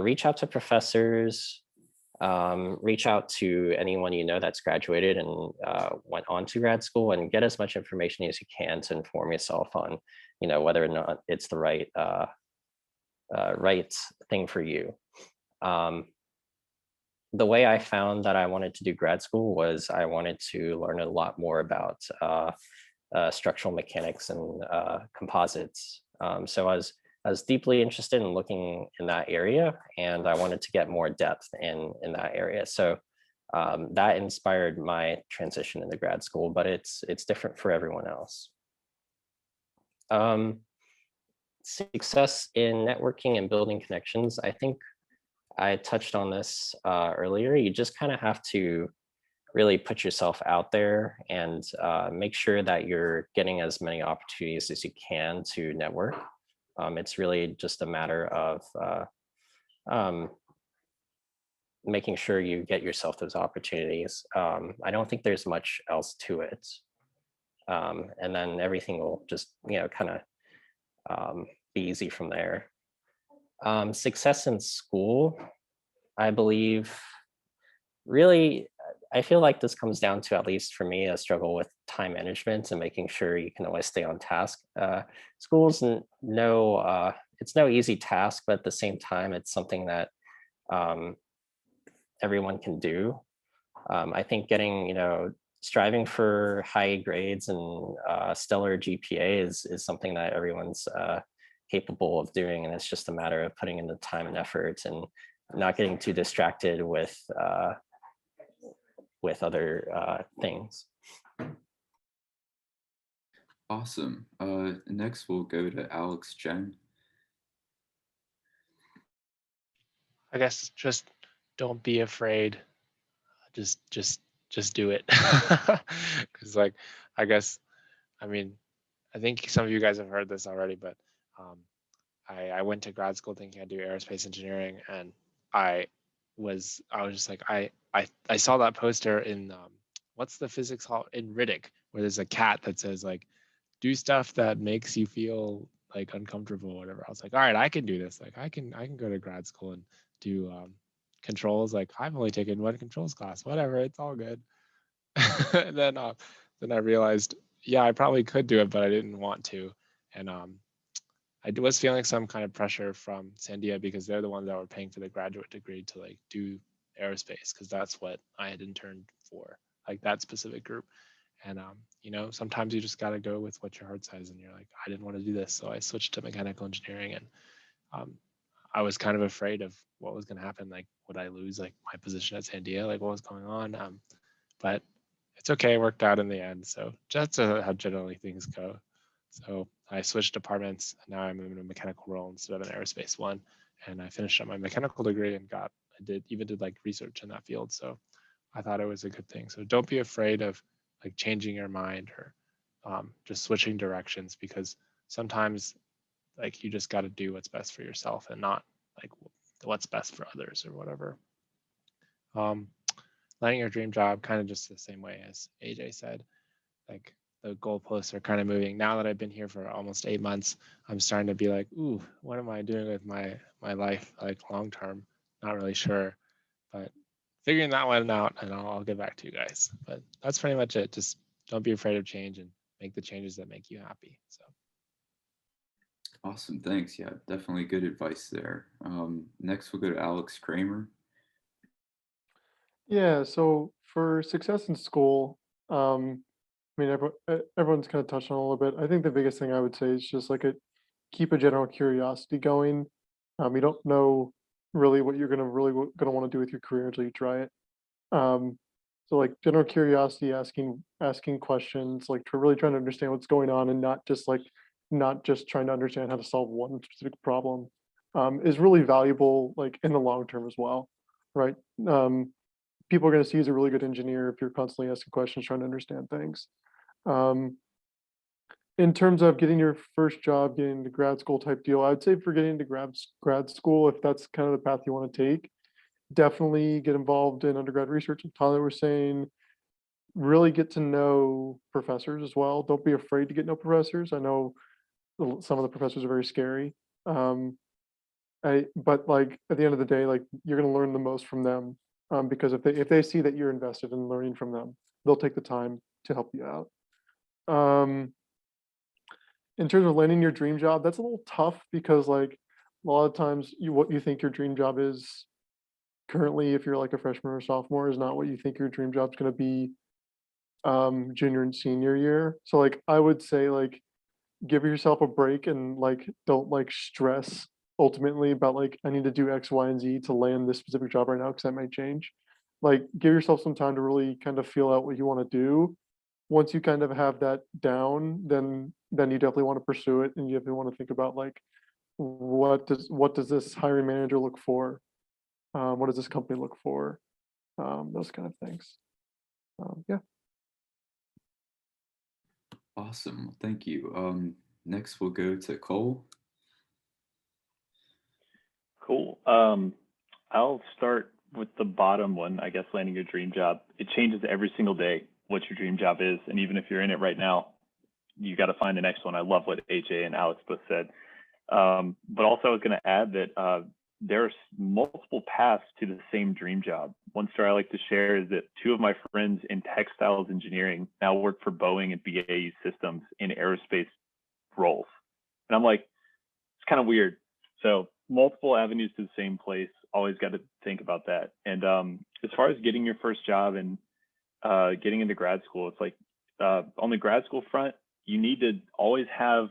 reach out to professors, reach out to anyone that's graduated and went on to grad school, and get as much information as you can to inform yourself on, whether or not it's the right thing for you. The way I found that I wanted to do grad school was I wanted to learn a lot more about structural mechanics and composites. So I was deeply interested in looking in that area, and I wanted to get more depth in that area. So that inspired my transition into grad school, but it's different for everyone else. Success in networking and building connections. I think I touched on this earlier. You just kind of have to really put yourself out there and make sure that you're getting as many opportunities as you can to network. It's really just a matter of making sure you get yourself those opportunities. I don't think there's much else to it. And then everything will just, kind of be easy from there. Success in school, I believe, really, I feel like this comes down to, at least for me, a struggle with time management and making sure you can always stay on task. School's it's no easy task, but at the same time, it's something that everyone can do. I think striving for high grades and stellar GPA is something that everyone's capable of doing, and it's just a matter of putting in the time and effort and not getting too distracted with other things. Awesome. Next we'll go to Alex Chen. I guess just don't be afraid. Just do it. Because I think some of you guys have heard this already, but I went to grad school thinking I'd do aerospace engineering, and I was just like, I saw that poster in what's the physics hall in Riddick, where there's a cat that says like, do stuff that makes you feel like uncomfortable or whatever. I was like, all right, I can do this. Like I can go to grad school and do controls. Like I've only taken one controls class, whatever, it's all good. And then I realized, yeah, I probably could do it, but I didn't want to. And I was feeling some kind of pressure from Sandia because they're the ones that were paying for the graduate degree to like do aerospace, because that's what I had interned for, like that specific group. And sometimes you just got to go with what your heart says, and you're like, I didn't want to do this, so I switched to mechanical engineering. And I was kind of afraid of what was going to happen. Like, would I lose like my position at Sandia? Like, what was going on? But it's okay, it worked out in the end. So that's how generally things go. So I switched departments, and now I'm in a mechanical role instead of an aerospace one. And I finished up my mechanical degree and did like research in that field. So I thought it was a good thing. So don't be afraid of like changing your mind or just switching directions, because sometimes like you just got to do what's best for yourself and not like what's best for others or whatever. Landing your dream job, kind of just the same way as AJ said, like the goalposts are kind of moving. Now that I've been here for almost 8 months, I'm starting to be like, ooh, what am I doing with my life, like long term? Not really sure, but figuring that one out, and I'll get back to you guys. But that's pretty much it. Just don't be afraid of change and make the changes that make you happy. So Awesome, thanks. Yeah, definitely good advice there. Next we'll go to Alex Kramer. Yeah, so for success in school, everyone's kind of touched on it a little bit. I think the biggest thing I would say is just keep a general curiosity going. You don't know really what you're gonna want to do with your career until you try it. So like general curiosity, asking questions, like to really trying to understand what's going on, and not just trying to understand how to solve one specific problem, is really valuable, like in the long term as well, right? People are going to see you as a really good engineer if you're constantly asking questions, trying to understand things. In terms of getting your first job, getting into grad school type deal, I'd say for getting into grad school, if that's kind of the path you want to take, definitely get involved in undergrad research, like Tyler was saying. Really get to know professors as well. Don't be afraid to get to know professors. I know some of the professors are very scary. But like at the end of the day, like you're going to learn the most from them, because if they see that you're invested in learning from them, they'll take the time to help you out. In terms of landing your dream job, that's a little tough, because like a lot of times what you think your dream job is currently, if you're like a freshman or sophomore, is not what you think your dream job's going to be junior and senior year. So like I would say, like give yourself a break and like don't like stress ultimately about like I need to do X, Y, and Z to land this specific job right now because that might change. Like give yourself some time to really kind of feel out what you want to do. Once you kind of have that down, then you definitely want to pursue it, and you definitely want to think about like what does this hiring manager look for? What does this company look for? Those kind of things. Yeah. Awesome. Thank you. Next we'll go to Cole. Cool. I'll start with the bottom one, I guess, landing your dream job. It changes every single day what your dream job is. And even if you're in it right now, you got to find the next one. I love what AJ and Alex both said. But also I was going to add that there's multiple paths to the same dream job. One story I like to share is that two of my friends in textiles engineering now work for Boeing and BAE Systems in aerospace roles. And I'm like, it's kind of weird. So multiple avenues to the same place. Always got to think about that. And as far as getting your first job and getting into grad school, it's like on the grad school front, you need to always have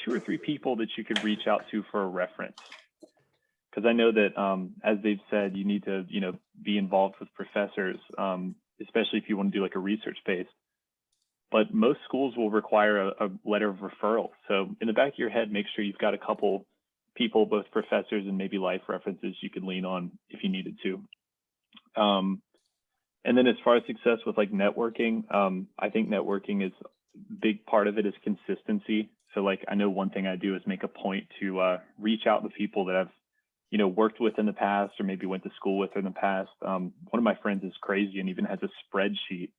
2 or 3 people that you could reach out to for a reference. Because I know that, as they've said, you need to, be involved with professors, especially if you want to do like a research base. But most schools will require a letter of referral. So in the back of your head, make sure you've got a couple people, both professors and maybe life references you could lean on if you needed to. And then as far as success with like networking, I think networking is a big part of it is consistency. So like, I know one thing I do is make a point to reach out to people that I've, worked with in the past or maybe went to school with in the past. One of my friends is crazy and even has a spreadsheet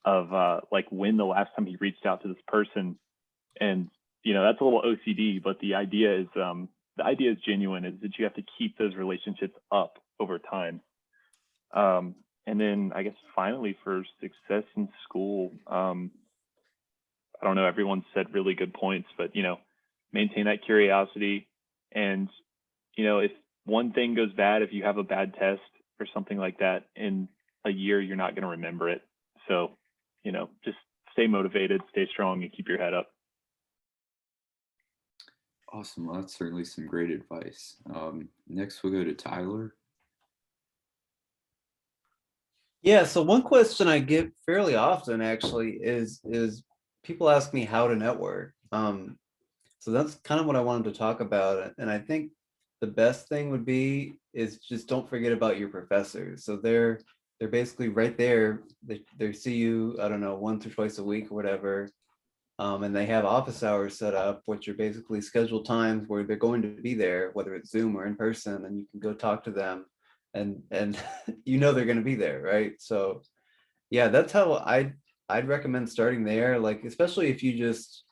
of like when the last time he reached out to this person. And, that's a little OCD, but the idea is genuine, is that you have to keep those relationships up over time. And then I guess finally for success in school, I don't know, everyone said really good points, but, maintain that curiosity. And, if one thing goes bad, if you have a bad test or something like that in a year, you're not going to remember it. So, just stay motivated, stay strong, and keep your head up. Awesome. Well, that's certainly some great advice. Next we'll go to Tyler. Yeah, so one question I get fairly often actually is people ask me how to network. So that's kind of what I wanted to talk about. And I think the best thing would be is just don't forget about your professors. So they're basically right there. They see you, I don't know, once or twice a week or whatever. And they have office hours set up, which are basically scheduled times where they're going to be there, whether it's Zoom or in person, and you can go talk to them and they're going to be there, right? So yeah, that's how I'd recommend starting there, like especially if you just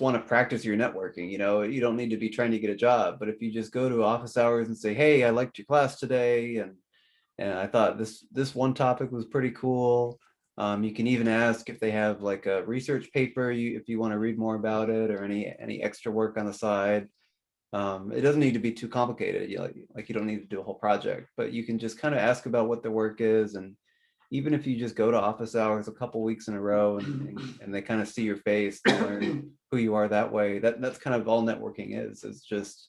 want to practice your networking. You don't need to be trying to get a job, but if you just go to office hours and say, hey, I liked your class today, and I thought this one topic was pretty cool. You can even ask if they have like a research paper, if you want to read more about it, or any extra work on the side. It doesn't need to be too complicated. You don't need to do a whole project, but you can just kind of ask about what the work is. And even if you just go to office hours a couple weeks in a row and they kind of see your face, they learn who you are that way. That's kind of all networking is just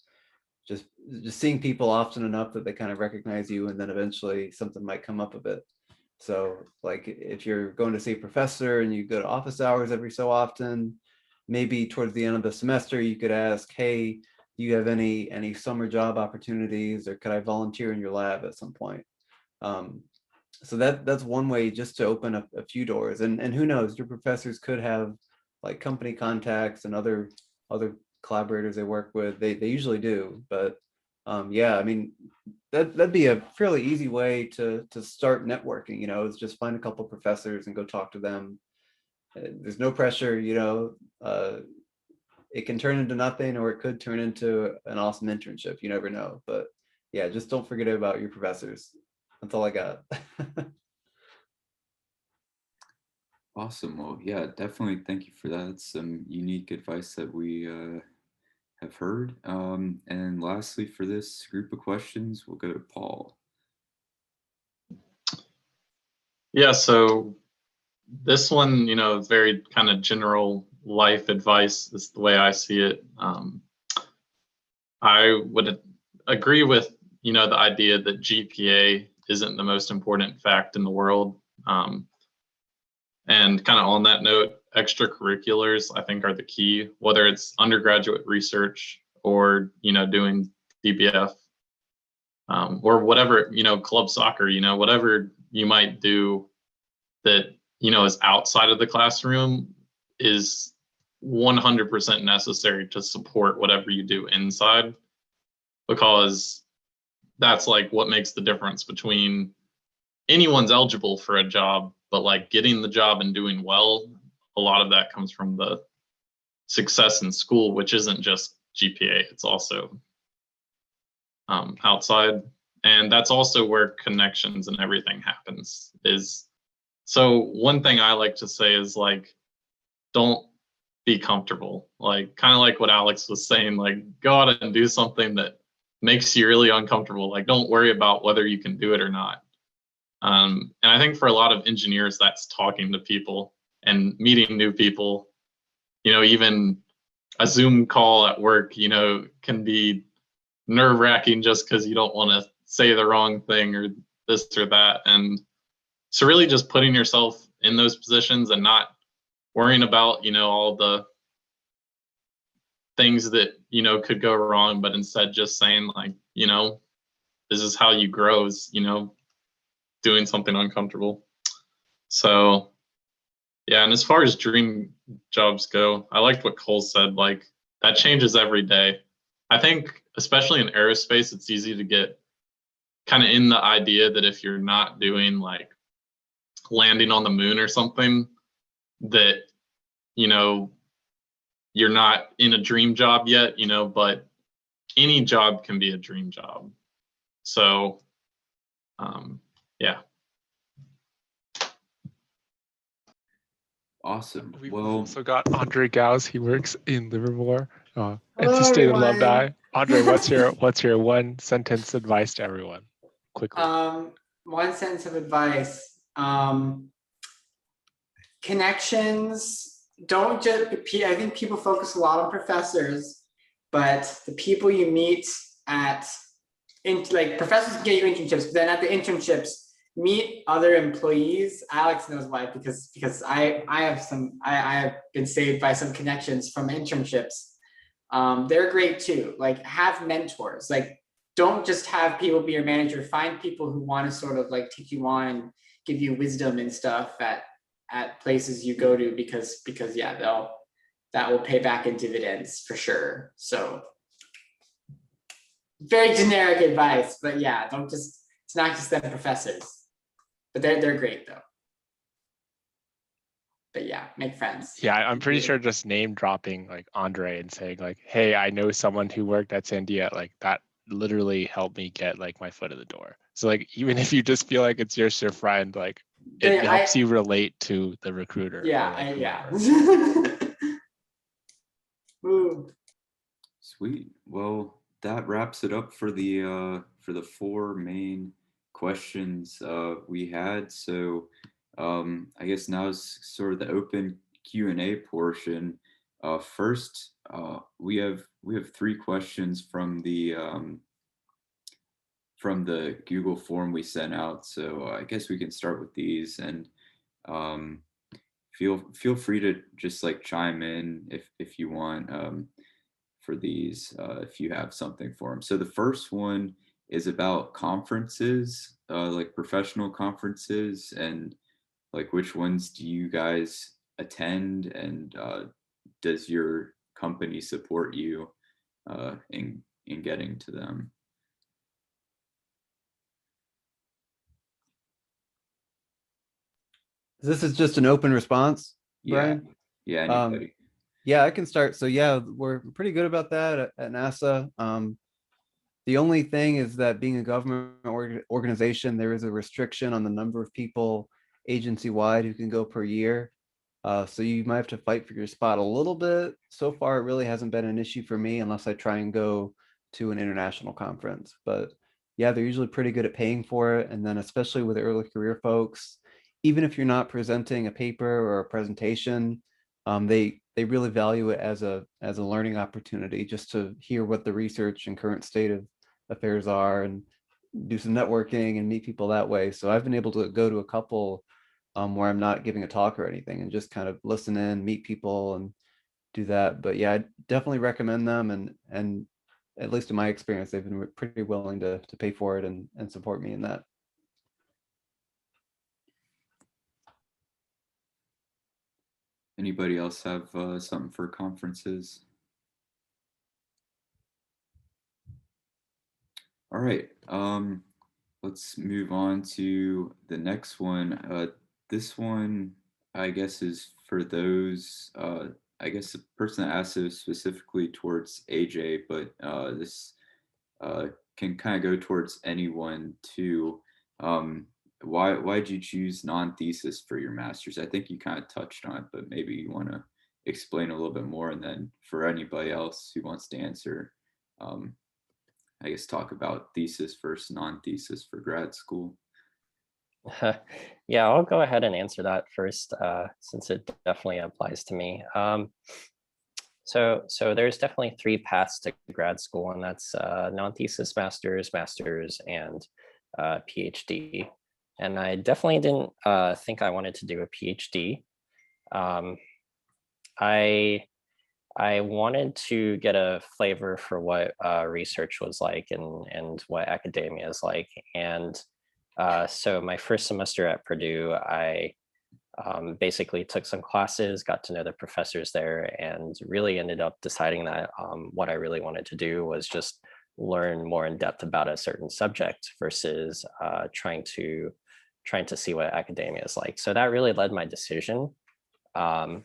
seeing people often enough that they kind of recognize you, and then eventually something might come up of it. So like if you're going to see a professor and you go to office hours every so often, maybe towards the end of the semester, you could ask, hey, do you have any summer job opportunities, or could I volunteer in your lab at some point? So that's one way just to open up a few doors. And who knows, your professors could have like company contacts and other collaborators they work with. They usually do, but yeah, I mean, that'd be a fairly easy way to start networking, is just find a couple professors and go talk to them. There's no pressure, it can turn into nothing, or it could turn into an awesome internship. You never know. But yeah, just don't forget about your professors. That's all I got. Awesome. Well, yeah, definitely. Thank you for that. It's some unique advice that we have heard. And lastly, for this group of questions, we'll go to Paul. Yeah, so this one, is very kind of general life advice is the way I see it. I would agree with, the idea that GPA isn't the most important fact in the world. And kind of on that note, extracurriculars, I think, are the key, whether it's undergraduate research or, doing DBF, or whatever, club soccer, whatever you might do that, is outside of the classroom is 100% necessary to support whatever you do inside, because that's like what makes the difference between anyone's eligible for a job, but like getting the job and doing well, a lot of that comes from the success in school, which isn't just GPA, it's also outside. And that's also where connections and everything happens. So one thing I like to say is like, don't be comfortable. Like kind of like what Alex was saying, like go out and do something that makes you really uncomfortable. Like don't worry about whether you can do it or not. And I think for a lot of engineers, that's talking to people and meeting new people. Even a Zoom call at work, can be nerve-wracking just because you don't want to say the wrong thing or this or that. And so really just putting yourself in those positions and not worrying about, all the things that, could go wrong, but instead just saying like, this is how you grow, is, doing something uncomfortable. So yeah, and as far as dream jobs go, I liked what Cole said, like that changes every day. I think especially in aerospace, it's easy to get kind of in the idea that if you're not doing like landing on the moon or something, that, you're not in a dream job yet, but any job can be a dream job. So yeah. Awesome. We've Well, also got Andre Gauss. He works in Livermore, Hello, NC State everyone. alumni. Andre, what's your one sentence advice to everyone? Quickly. One sentence of advice. Connections. Don't just, I think people focus a lot on professors, but the people you meet like professors can get you internships, but then at the internships, meet other employees. Alex knows why, because I have been saved by some connections from internships. They're great too. Like have mentors. Like don't just have people be your manager. Find people who want to sort of like take you on and give you wisdom and stuff at places you go to, because yeah, that will pay back in dividends for sure. So very generic advice, but yeah, it's not just them professors, but they're great though. But yeah, make friends. Yeah, I'm pretty sure just name dropping like Andre and saying like, hey, I know someone who worked at Sandia, like that literally helped me get like my foot in the door. So like even if you just feel like it's your friend, like it helps you relate to the recruiter. Yeah, like yeah. sweet. Well, that wraps it up for the four main questions we had. So I guess now is sort of the open Q&A portion. First, we have three questions from the Google form we sent out. So I guess we can start with these, and feel free to just like chime in if you want for these if you have something for them. So the first one is about conferences, like professional conferences, and like which ones do you guys attend, and does your company support you in getting to them? This is just an open response, Brian? Yeah, anybody. Yeah, I can start. So yeah, we're pretty good about that at NASA. The only thing is that being a government organization, there is a restriction on the number of people agency-wide who can go per year. So you might have to fight for your spot a little bit. So far, it really hasn't been an issue for me unless I try and go to an international conference. But yeah, they're usually pretty good at paying for it. And then especially with early career folks, even if you're not presenting a paper or a presentation, they they really value it as a learning opportunity, just to hear what the research and current state of affairs are, and do some networking and meet people that way. So I've been able to go to a couple where I'm not giving a talk or anything, and just kind of listen in, meet people, and do that. But yeah, I definitely recommend them, and at least in my experience, they've been pretty willing to pay for it and support me in that. Anybody else have something for conferences? All right, let's move on to the next one. This one, I guess, is for those, I guess the person that asked this specifically towards AJ, but this can kind of go towards anyone too. Why'd you choose non-thesis for your master's? I think you kind of touched on it, but maybe you want to explain a little bit more, and then for anybody else who wants to answer, I guess talk about thesis versus non-thesis for grad school. Yeah, I'll go ahead and answer that first, since it definitely applies to me. So there's definitely 3 paths to grad school, and that's non-thesis master's, and PhD. And I definitely didn't think I wanted to do a PhD. I wanted to get a flavor for what research was like, and what academia is like. And so my first semester at Purdue, I basically took some classes, got to know the professors there, and really ended up deciding that what I really wanted to do was just learn more in depth about a certain subject versus trying to see what academia is like. So that really led my decision. I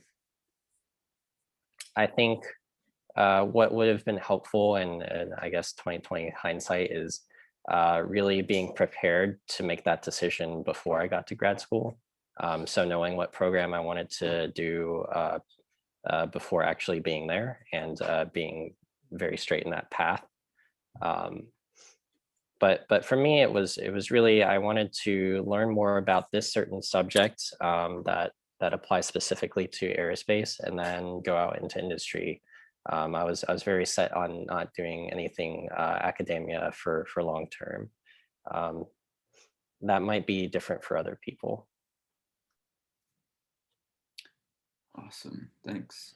think what would have been helpful, and I guess 2020 hindsight, is really being prepared to make that decision before I got to grad school. So knowing what program I wanted to do before actually being there, and being very straight in that path. But for me, it was really, I wanted to learn more about this certain subject that applies specifically to aerospace, and then go out into industry. I was very set on not doing anything academia for long term. That might be different for other people. Awesome, thanks.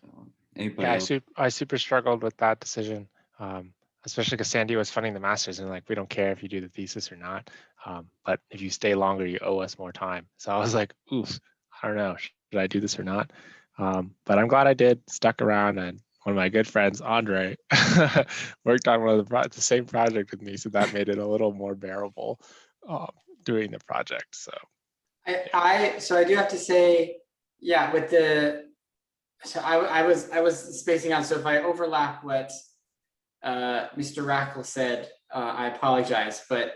Anybody Yeah, else? I super struggled with that decision, especially because Sandy was funding the master's, and like, we don't care if you do the thesis or not, but if you stay longer, you owe us more time. So I was like, oof, I don't know, should I do this or not? But I'm glad I did, stuck around, and one of my good friends, Andre, worked on one of the same project with me, so that made it a little more bearable doing the project. So So I do have to say, yeah, with the, so I was spacing out. So if I overlap what Mr. Rackle said, I apologize, but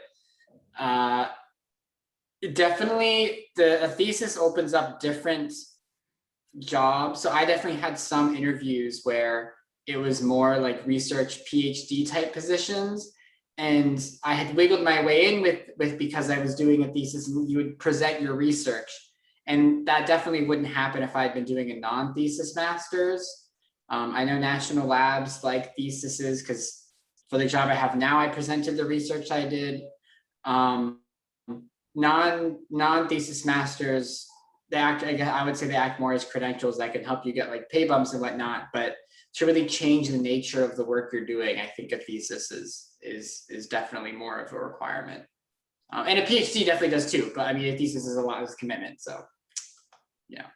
definitely a thesis opens up different jobs. So I definitely had some interviews where it was more like research PhD type positions, and I had wiggled my way in with because I was doing a thesis, and you would present your research, and that definitely wouldn't happen if I had been doing a non-thesis master's. I know national labs like theses, because for the job I have now, I presented the research I did. Non-thesis masters, they act, I would say they act more as credentials that can help you get like pay bumps and whatnot, but to really change the nature of the work you're doing, I think a thesis is definitely more of a requirement. And a PhD definitely does too, but I mean, a thesis is a lot of commitment, so yeah.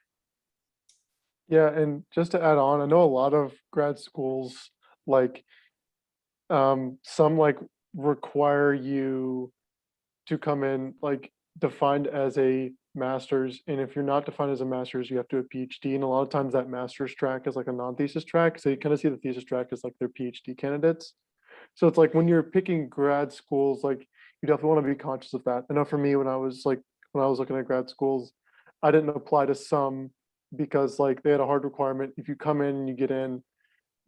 Yeah, and just to add on, I know a lot of grad schools, like some like require you to come in like defined as a master's, and if you're not defined as a master's, you have to do a PhD. And a lot of times that master's track is like a non-thesis track, so you kind of see the thesis track as like their PhD candidates. So it's like when you're picking grad schools, like you definitely want to be conscious of that. I know for me, when I was looking at grad schools, I didn't apply to some because like they had a hard requirement. If you come in and you get in,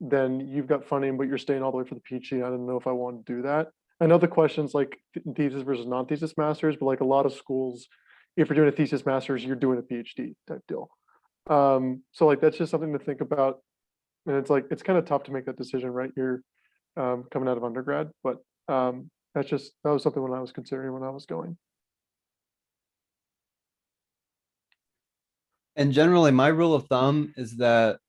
then you've got funding, but you're staying all the way for the PhD. I didn't know if I wanted to do that. I know the questions like thesis versus non-thesis masters, but like a lot of schools, if you're doing a thesis masters, you're doing a PhD type deal. So like, that's just something to think about. And it's like, it's kind of tough to make that decision, right? You're coming out of undergrad, but that was something when I was considering when I was going. And generally, my rule of thumb is that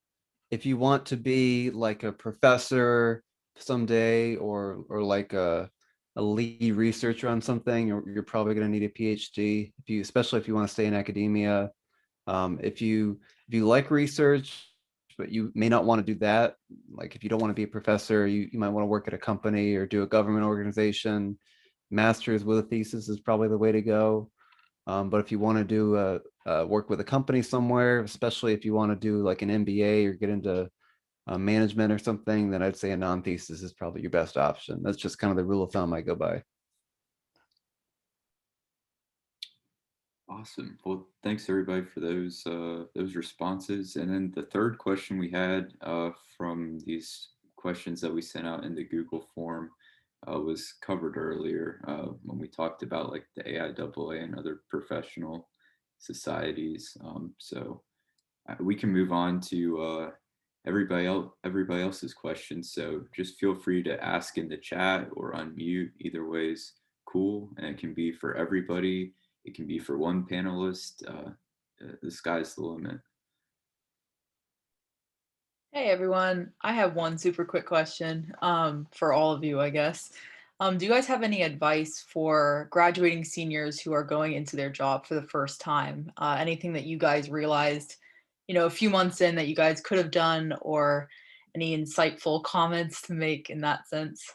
if you want to be like a professor someday, or like a lead researcher on something, you're probably going to need a PhD. If you, especially if you want to stay in academia. If you like research, but you may not want to do that, like if you don't want to be a professor, you might want to work at a company or do a government organization. Master's with a thesis is probably the way to go. But if you want to do work with a company somewhere, especially if you want to do like an MBA or get into management or something, then I'd say a non-thesis is probably your best option. That's just kind of the rule of thumb I go by. Awesome. Well, thanks everybody for those responses. And then the third question we had from these questions that we sent out in the Google form was covered earlier when we talked about like the AIAA and other professional societies. So we can move on to everybody else's questions. So just feel free to ask in the chat or unmute. Either way is cool, and it can be for everybody. It can be for one panelist. The sky's the limit. Hey everyone, I have one super quick question for all of you, I guess. Do you guys have any advice for graduating seniors who are going into their job for the first time? Anything that you guys realized, a few months in that you guys could have done, or any insightful comments to make in that sense?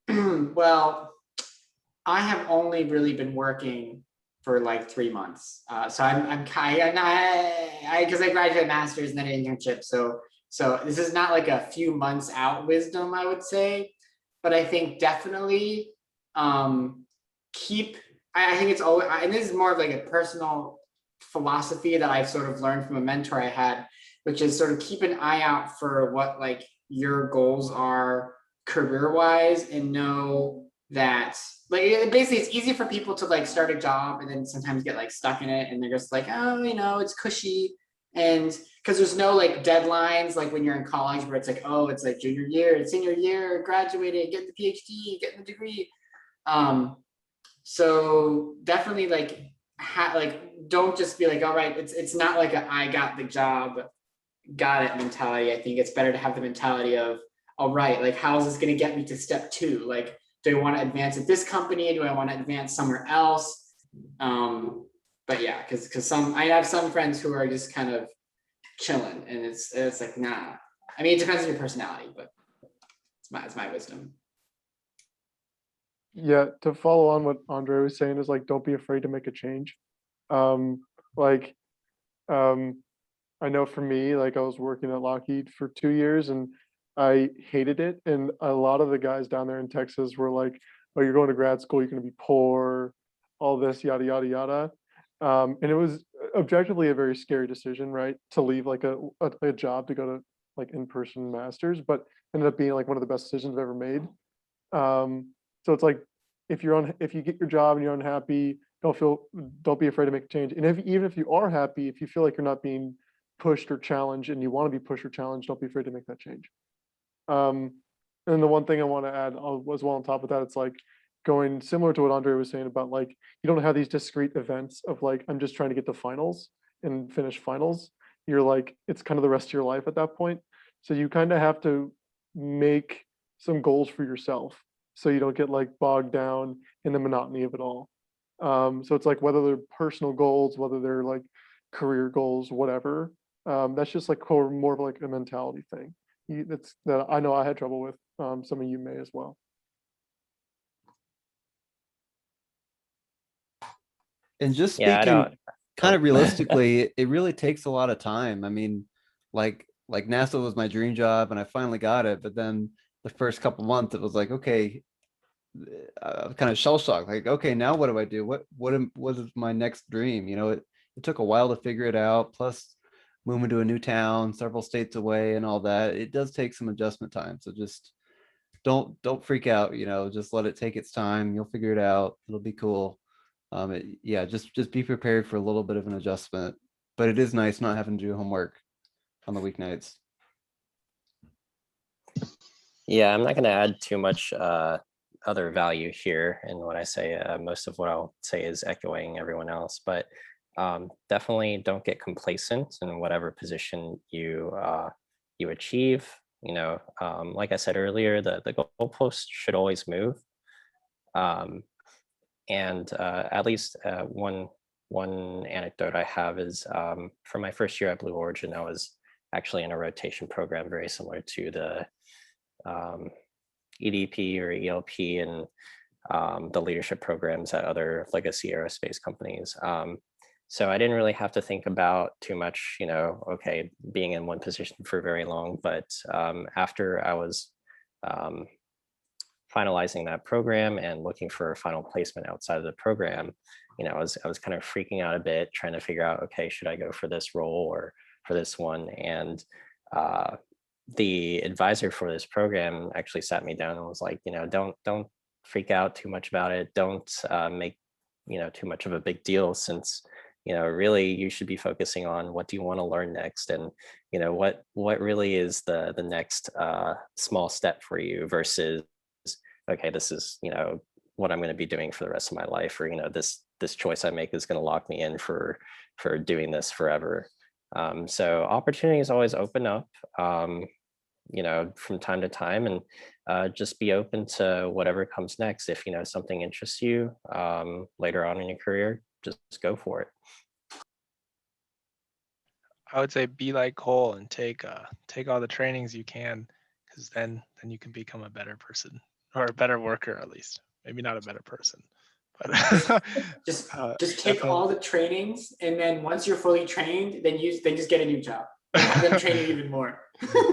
Well, I have only really been working for like 3 months. So I'm kind of, because I graduated master's and then an internship. So this is not like a few months out wisdom, I would say, but I think definitely I think it's always, and this is more of like a personal philosophy that I've sort of learned from a mentor I had, which is sort of keep an eye out for what like your goals are career-wise, and know that like basically it's easy for people to like start a job and then sometimes get like stuck in it, and they're just like, oh, it's cushy, and because there's no like deadlines like when you're in college where it's like, oh, it's like junior year, it's senior year, graduated, get the PhD, get the degree. So definitely like don't just be like, all right, it's not like I got the job, got it mentality. I think it's better to have the mentality of, all right, like how is this going to get me to step 2? Like, do I want to advance at this company? Do I want to advance somewhere else? But yeah, because I have some friends who are just kind of chilling, and it's like, nah. I mean, it depends on your personality, but it's my wisdom. Yeah, to follow on what Andre was saying is like, don't be afraid to make a change. Like, I know for me, like I was working at Lockheed for 2 years and I hated it. And a lot of the guys down there in Texas were like, oh, you're going to grad school, you're going to be poor, all this, yada, yada, yada. And it was objectively a very scary decision, right? To leave like a job to go to like in-person masters, but ended up being like one of the best decisions I've ever made. So it's like, if you get your job and you're unhappy, don't be afraid to make a change. And even if you are happy, if you feel like you're not being pushed or challenged and you want to be pushed or challenged, don't be afraid to make that change. And the one thing I want to add as well on top of that, it's like going similar to what Andre was saying about like, you don't have these discrete events of like, I'm just trying to get to finals and finish finals. You're like, it's kind of the rest of your life at that point. So you kind of have to make some goals for yourself so you don't get like bogged down in the monotony of it all. So it's like whether they're personal goals, whether they're like career goals, whatever. That's just like more of like a mentality thing. That's that I know I had trouble with. Some of you may as well. And just Yeah, I speaking don't. kind of Oh. realistically, it really takes a lot of time. I mean, like NASA was my dream job and I finally got it, but then the first couple months it was like, okay, kind of shell shocked. Like, okay, now what do I do? What is my next dream? It took a while to figure it out. Plus, moving to a new town, several states away, and all that. It does take some adjustment time. So just don't freak out. Just let it take its time. You'll figure it out. It'll be cool. Yeah, just be prepared for a little bit of an adjustment, but it is nice not having to do homework on the weeknights. Yeah, I'm not going to add too much other value here in what I say. Most of what I'll say is echoing everyone else, but definitely don't get complacent in whatever position you you achieve. You know, like I said earlier, the goalpost should always move. And at least one anecdote I have is for my first year at Blue Origin, I was actually in a rotation program very similar to the EDP or ELP and the leadership programs at other legacy aerospace companies. So I didn't really have to think about too much, you know, okay, being in one position for very long. But after I was finalizing that program and looking for a final placement outside of the program, you know, I was kind of freaking out a bit, trying to figure out, okay, should I go for this role or for this one? And the advisor for this program actually sat me down and was like, you know, don't freak out too much about it. Don't make, you know, too much of a big deal, since, you know, really you should be focusing on what do you want to learn next, and, you know, what really is the next small step for you versus, okay, this is, you know, what I'm going to be doing for the rest of my life, or, you know, this choice I make is going to lock me in for doing this forever. So opportunities always open up, you know, from time to time, and just be open to whatever comes next. If, you know, something interests you later on in your career, just go for it. I would say be like Cole and take all the trainings you can, because then you can become a better person, or a better worker at least. Maybe not a better person, but Just take definitely. all the trainings, and then once you're fully trained, then just get a new job and have them train you even more.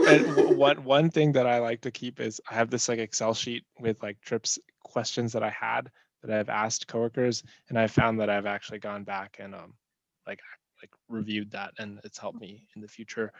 And one thing that I like to keep is I have this like Excel sheet with like trips questions that I had that I've asked coworkers, and I found that I've actually gone back and like reviewed that, and it's helped me in the future,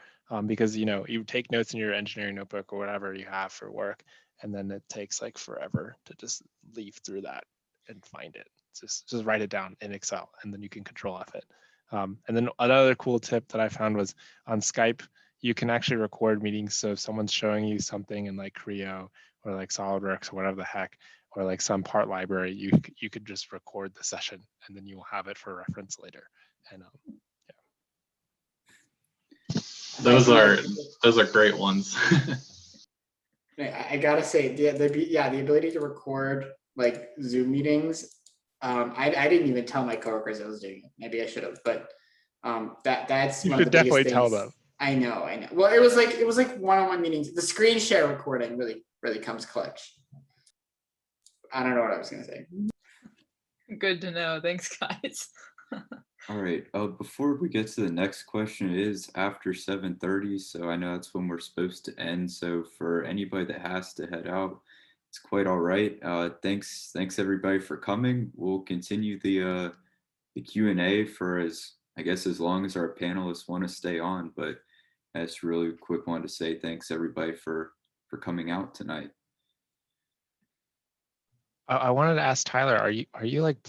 because, you know, you take notes in your engineering notebook or whatever you have for work, and then it takes like forever to just leaf through that and find it. Just write it down in Excel, and then you can control F it. And then another cool tip that I found was on Skype, you can actually record meetings. So if someone's showing you something in like Creo or like SolidWorks or whatever the heck, or like some part library, you could just record the session, and then you will have it for reference later. And Those are great ones. I gotta say, the ability to record like Zoom meetings. I didn't even tell my coworkers I was doing it. Maybe I should have, but that's you one of should the biggest definitely things. tell them. I know. Well, it was like one-on-one meetings. The screen share recording really comes clutch. I don't know what I was gonna say. Good to know. Thanks, guys. All right. Before we get to the next question, it is after 7:30, so I know that's when we're supposed to end. So for anybody that has to head out, it's quite all right. Thanks everybody for coming. We'll continue the Q&A for as long as our panelists want to stay on. But I just really quick wanted to say thanks everybody for coming out tonight. I wanted to ask Tyler, are you like